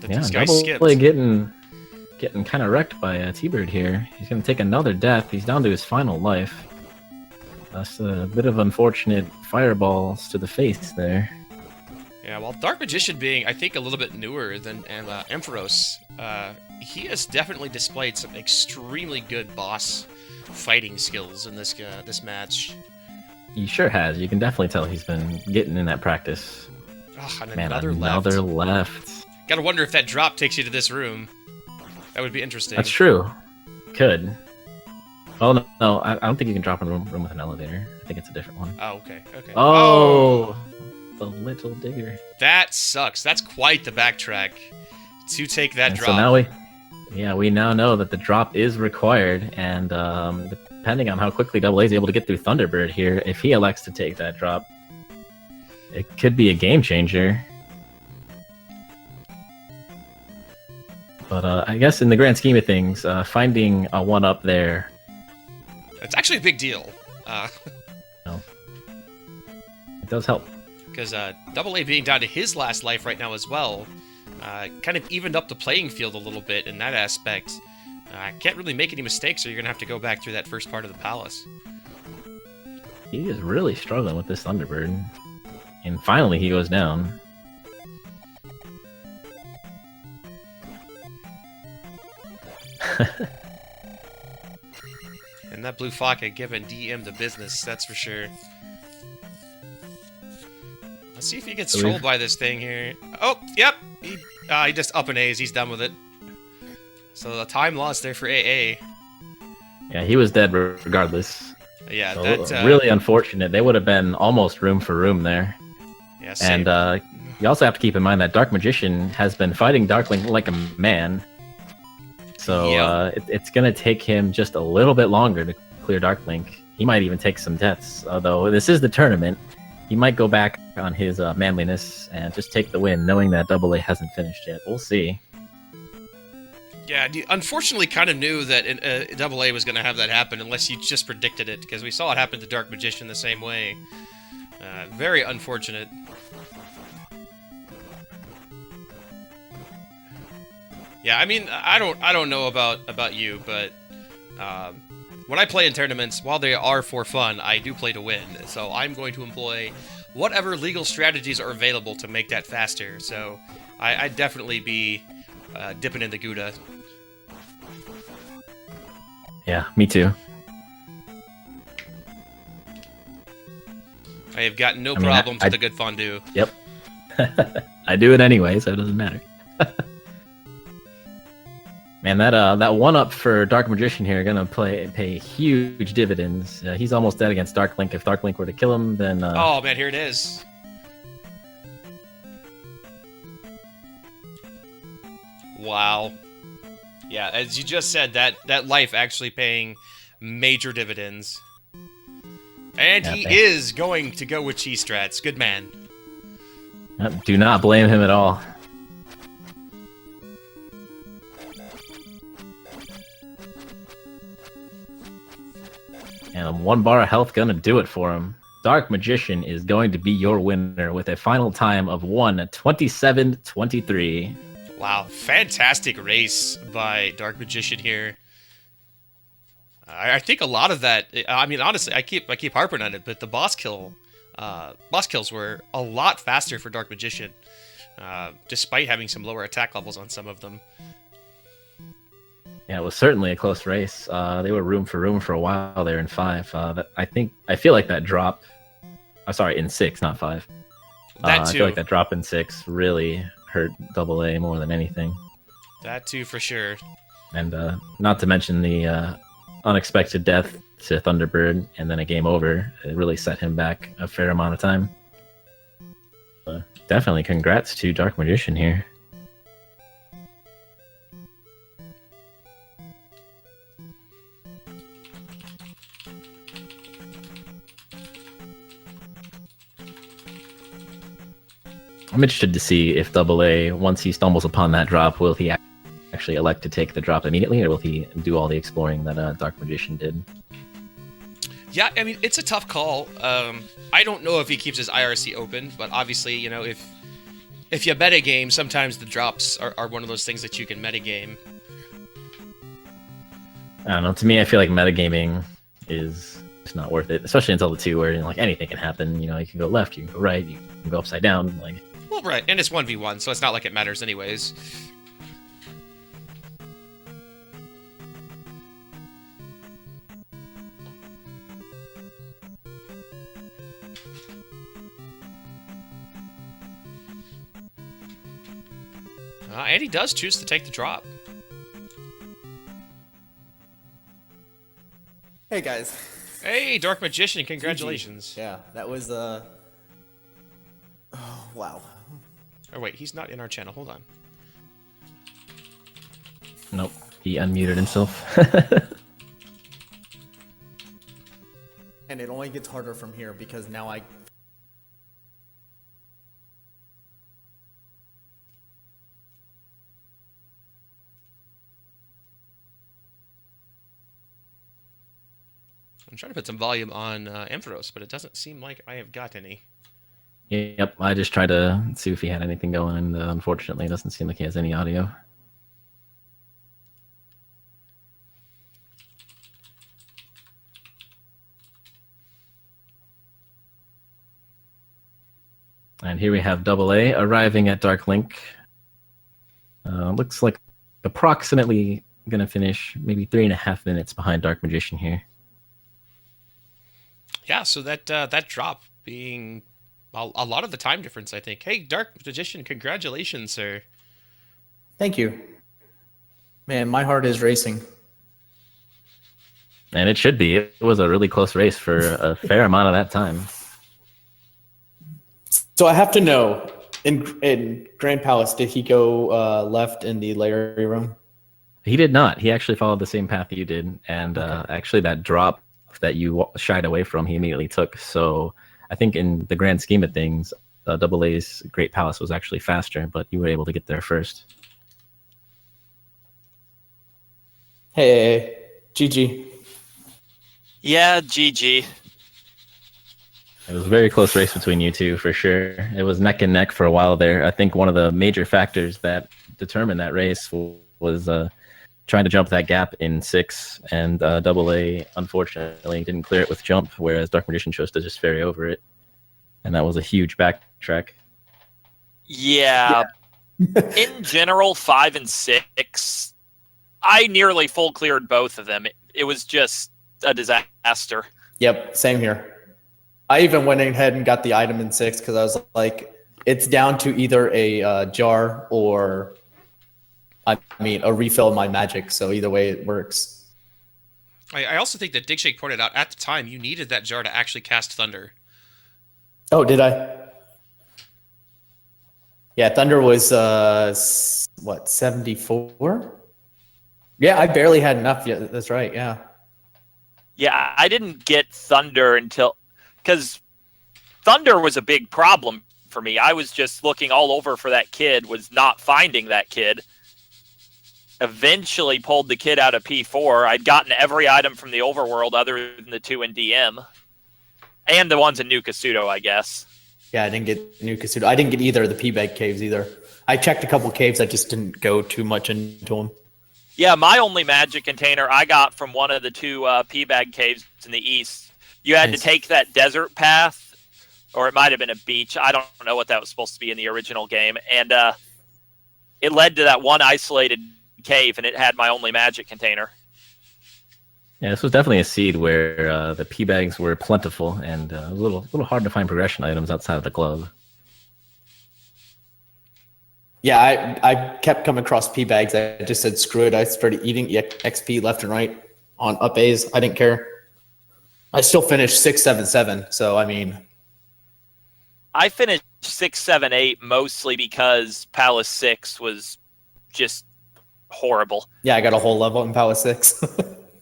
that these guys skipped. getting kind of wrecked by T-Bird here. He's going to take another death. He's down to his final life. That's a bit of unfortunate fireballs to the face there. Yeah, well, Dark Magician being, I think, a little bit newer than Ampharos, he has definitely displayed some extremely good boss fighting skills in this match. He sure has. You can definitely tell he's been getting in that practice. Oh, and Man, another left. Gotta wonder if that drop takes you to this room. That would be interesting. That's true. Could. Oh, no, I don't think you can drop in a room with an elevator. I think it's a different one. Oh, okay. Oh! The little digger. That sucks. That's quite the backtrack to take that drop. So now we now know that the drop is required, and depending on how quickly AA is able to get through Thunderbird here, if he elects to take that drop, it could be a game changer. But I guess in the grand scheme of things, finding a 1-up there... It's actually a big deal. No. It does help. Because AA being down to his last life right now as well, kind of evened up the playing field a little bit in that aspect. Can't really make any mistakes, or you're going to have to go back through that first part of the palace. He is really struggling with this Thunderbird. And finally he goes down. And that Blue Faka giving DM the business, that's for sure. Let's see if he gets trolled by this thing here. Oh, yep! He just up and A's, he's done with it. So the time lost there for AA. Yeah, he was dead regardless. Yeah, so that's... really unfortunate. They would have been almost room for room there. Yeah, same. And you also have to keep in mind that Dark Magician has been fighting Darkling like a man. So it's going to take him just a little bit longer to clear Darklink. He might even take some deaths, although this is the tournament. He might go back on his manliness and just take the win, knowing that AA hasn't finished yet. We'll see. Yeah, unfortunately kind of knew that AA was going to have that happen unless you just predicted it, because we saw it happen to Dark Magician the same way. Very unfortunate. Yeah, I mean, I don't know about you, but when I play in tournaments, while they are for fun, I do play to win. So I'm going to employ whatever legal strategies are available to make that faster. So I'd definitely be dipping in the Gouda. Yeah, me too. I have got no problems with a good fondue. Yep. I do it anyway, so it doesn't matter. Man, that 1-up for Dark Magician here gonna pay huge dividends. He's almost dead against Darklink. If Darklink were to kill him, then oh man, here it is. Wow. Yeah, as you just said, that life actually paying major dividends. And he is going to go with cheese strats. Good man. Do not blame him at all. And 1 bar of health gonna do it for him. Dark Magician is going to be your winner with a final time of 1:27:23. Wow, fantastic race by Dark Magician here. I think a lot of that. I mean, honestly, I keep harping on it, but the boss kills were a lot faster for Dark Magician, despite having some lower attack levels on some of them. Yeah, it was certainly a close race. They were room for a while there in 5. I feel like that drop. Sorry, in 6, not 5. That too. I feel like that drop in 6 really hurt AA more than anything. That too, for sure. And not to mention the unexpected death to Thunderbird and then a game over. It really set him back a fair amount of time. Definitely congrats to Dark Magician here. I'm interested to see if AA, once he stumbles upon that drop, will he actually elect to take the drop immediately, or will he do all the exploring that Dark Magician did? Yeah, I mean, it's a tough call. I don't know if he keeps his IRC open, but obviously, you know, if you metagame, sometimes the drops are one of those things that you can metagame. I don't know. To me, I feel like metagaming is just not worth it, especially in Zelda 2, where like anything can happen. You know, you can go left, you can go right, you can go upside down. Like, well, right, and it's 1v1, so it's not like it matters anyways. And he does choose to take the drop. Hey guys. Hey, Dark Magician, congratulations. Yeah, that was oh, wow. Oh wait, he's not in our channel. Hold on. nope, he unmuted himself. And it only gets harder from here because now I'm trying to put some volume on Ampharos, but it doesn't seem like I have got any. Yep, I just tried to see if he had anything going, and unfortunately, it doesn't seem like he has any audio. And here we have Double A arriving at Dark Link. Looks like approximately going to finish maybe 3.5 minutes behind Dark Magician here. Yeah, so that drop being a lot of the time difference, I think. Hey, Dark Magician, congratulations, sir. Thank you. Man, my heart is racing. And it should be. It was a really close race for a fair amount of that time. So I have to know, in Grand Palace, did he go left in the Larry room? He did not. He actually followed the same path that you did. And actually that drop that you shied away from, he immediately took. So I think in the grand scheme of things, Double A's Great Palace was actually faster, but you were able to get there first. Hey, GG. Yeah, GG. It was a very close race between you two, for sure. It was neck and neck for a while there. I think one of the major factors that determined that race was trying to jump that gap in 6, and Double A, unfortunately, didn't clear it with jump, whereas Dark Magician chose to just ferry over it. And that was a huge backtrack. Yeah. In general, 5 and 6, I nearly full cleared both of them. It was just a disaster. Yep, same here. I even went ahead and got the item in 6 because I was like, it's down to either a jar or, a refill of my magic. So either way, it works. I also think that Digshake pointed out at the time you needed that jar to actually cast Thunder. Oh, did I? Yeah, Thunder was, 74? Yeah, I barely had enough yet. That's right, yeah. Yeah, I didn't get Thunder until... Because Thunder was a big problem for me. I was just looking all over for that kid, was not finding that kid. Eventually pulled the kid out of P4. I'd gotten every item from the overworld other than the 2 in DM. And the ones in New Kasuto, I guess. Yeah, I didn't get New Kasuto. I didn't get either of the P-Bag caves either. I checked a couple caves. I just didn't go too much into them. Yeah, my only magic container I got from one of the 2 P-Bag caves in the east. You had to take that desert path, or it might have been a beach. I don't know what that was supposed to be in the original game. And it led to that one isolated cave, and it had my only magic container. Yeah, this was definitely a seed where the P bags were plentiful, and a little hard to find progression items outside of the glove. Yeah, I kept coming across P bags. I just said screw it. I started eating XP left and right on up A's. I didn't care. I still finished 6, 7, 7. So I finished 6, 7, 8 mostly because Palace 6 was just horrible. Yeah, I got a whole level in Palace 6.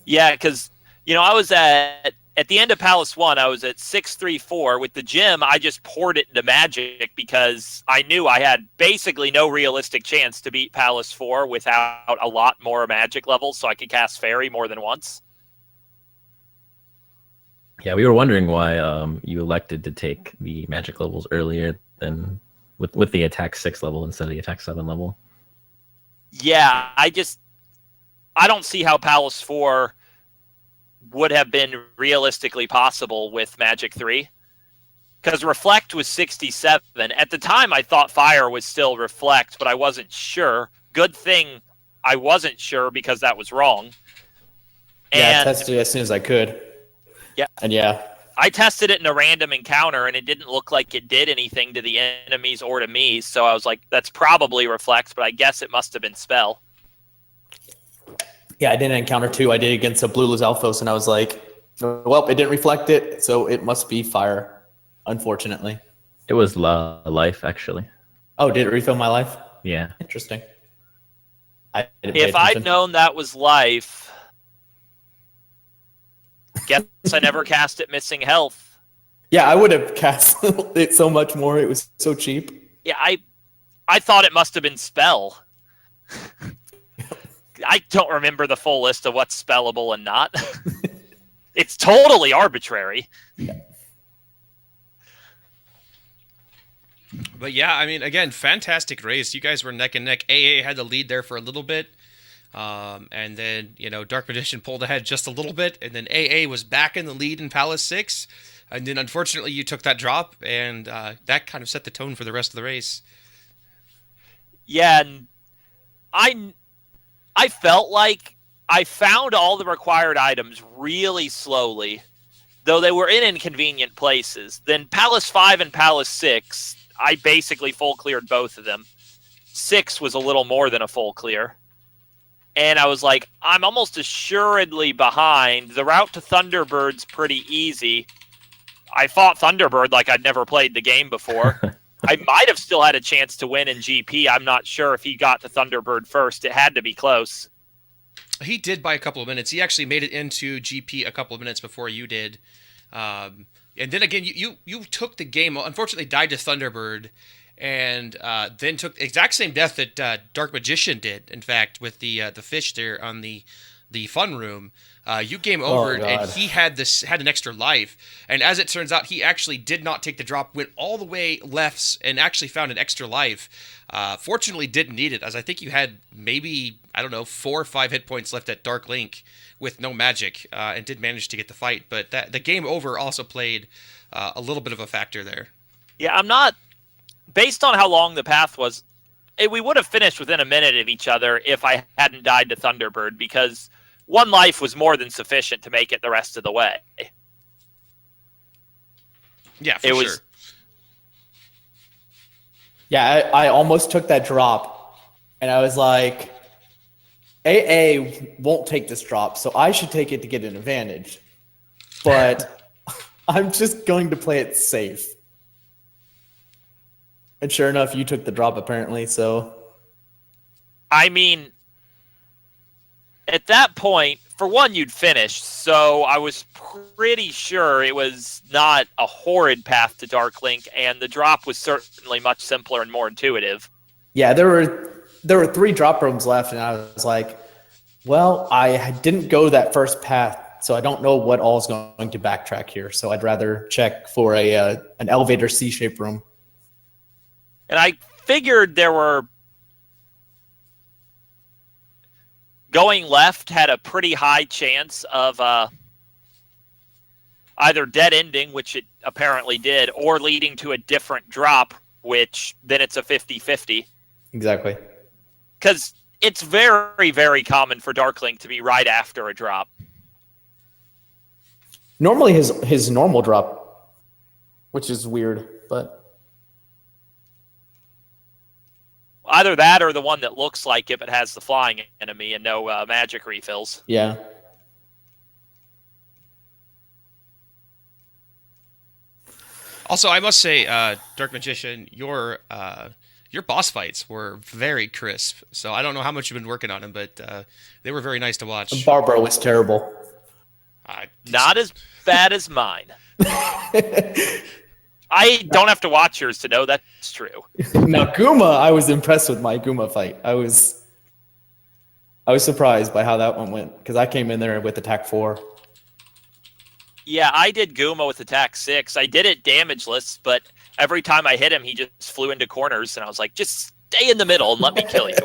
Yeah, because I was at the end of Palace 1, I was at 634. With the gym, I just poured it into magic because I knew I had basically no realistic chance to beat Palace 4 without a lot more magic levels, so I could cast Fairy more than once. Yeah, we were wondering why you elected to take the magic levels earlier than with the attack 6 level instead of the attack 7 level. Yeah, I don't see how Palace 4 would have been realistically possible with Magic 3. Because Reflect was 67. At the time, I thought Fire was still Reflect, but I wasn't sure. Good thing I wasn't sure because that was wrong. Yeah, I And tested it as soon as I could. Yeah. And yeah. I tested it in a random encounter, and it didn't look like it did anything to the enemies or to me. So I was like, that's probably Reflect, but I guess it must have been Spell. Yeah, I did an encounter too. I did against a Blueless Alphos, and I was like, well, it didn't reflect it, so it must be Fire, unfortunately. It was life, actually. Oh, did it refill my life? Yeah. Interesting. I didn't pay If I'd attention. known that was life, guess I never cast it missing health. Yeah, I would have cast it so much more. It was so cheap. Yeah, I thought it must have been Spell. I don't remember the full list of what's spellable and not. It's totally arbitrary. But yeah, I mean, again, fantastic race. You guys were neck and neck. AA had the lead there for a little bit. And then, Dark Magician pulled ahead just a little bit. And then AA was back in the lead in Palace 6. And then, unfortunately, you took that drop. And that kind of set the tone for the rest of the race. Yeah, and I felt like I found all the required items really slowly, though they were in inconvenient places. Then Palace 5 and Palace 6, I basically full cleared both of them. 6 was a little more than a full clear. And I was like, I'm almost assuredly behind. The route to Thunderbird's pretty easy. I fought Thunderbird like I'd never played the game before. I might have still had a chance to win in GP. I'm not sure if he got to Thunderbird first. It had to be close. He did by a couple of minutes. He actually made it into GP a couple of minutes before you did. And then again, you took the game. Unfortunately, died to Thunderbird, and then took the exact same death that Dark Magician did. In fact, with the fish there on the fun room, you game over, and he had an extra life. And as it turns out, he actually did not take the drop. Went all the way left and actually found an extra life. Fortunately, didn't need it, as I think you had maybe 4 or 5 hit points left at Dark Link with no magic, and did manage to get the fight. But the game over also played a little bit of a factor there. Yeah, I'm not. Based on how long the path was, we would have finished within a minute of each other if I hadn't died to Thunderbird, because 1 life was more than sufficient to make it the rest of the way. Yeah, for sure. Yeah, I almost took that drop, and I was like, AA won't take this drop, so I should take it to get an advantage. But I'm just going to play it safe. And sure enough, you took the drop apparently, so... I mean, at that point, for one, you'd finished, so I was pretty sure it was not a horrid path to Dark Link, and the drop was certainly much simpler and more intuitive. Yeah, there were 3 drop rooms left, and I was like, well, I didn't go that first path, so I don't know what all is going to backtrack here, so I'd rather check for an elevator C-shaped room. And I figured there were... Going left had a pretty high chance of either dead ending, which it apparently did, or leading to a different drop, which then it's a 50-50. Exactly. Because it's very, very common for Darklink to be right after a drop. Normally his normal drop, which is weird, but... Either that or the one that looks like it but has the flying enemy and no magic refills. Yeah. Also, I must say, Dark Magician, your boss fights were very crisp. So I don't know how much you've been working on them, but they were very nice to watch. Barbara was terrible. Not as bad as mine. I don't have to watch yours to know that's true. Now, Guma, I was impressed with my Guma fight. I was surprised by how that one went, because I came in there with attack 4. Yeah, I did Guma with attack 6. I did it damageless, but every time I hit him, he just flew into corners, and I was like, just stay in the middle and let me kill you.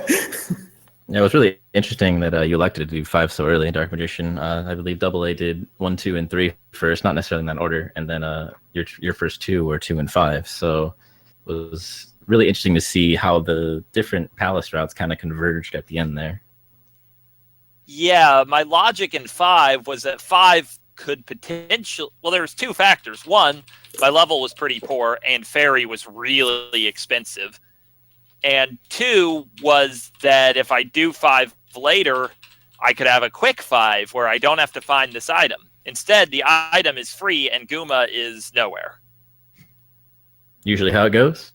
Yeah, it was really interesting that you elected to do 5 so early in Dark Magician. I believe Double A did 1, 2, and 3 first, not necessarily in that order, and then your first 2 were 2 and 5. So it was really interesting to see how the different palace routes kind of converged at the end there. Yeah, my logic in 5 was that 5 could potentially... Well, there was 2 factors. One, my level was pretty poor, and Fairy was really expensive. And 2 was that if I do 5 later, I could have a quick 5 where I don't have to find this item. Instead, the item is free and Guma is nowhere. Usually how it goes.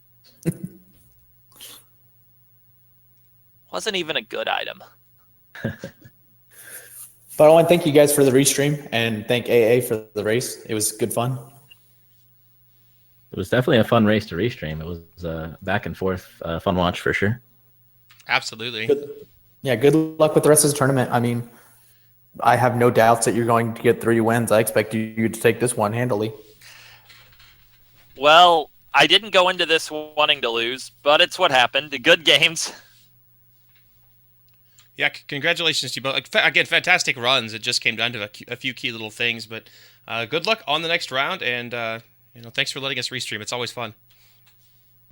Wasn't even a good item. But I want to thank you guys for the restream and thank AA for the race. It was good fun. It was definitely a fun race to restream. It was back and forth, fun watch for sure. Absolutely. Good luck with the rest of the tournament. I mean, I have no doubts that you're going to get 3 wins. I expect you to take this one handily. Well, I didn't go into this wanting to lose, but it's what happened. Good games. Yeah, congratulations to you both. Again, fantastic runs. It just came down to a few key little things, but good luck on the next round, and thanks for letting us restream. It's always fun.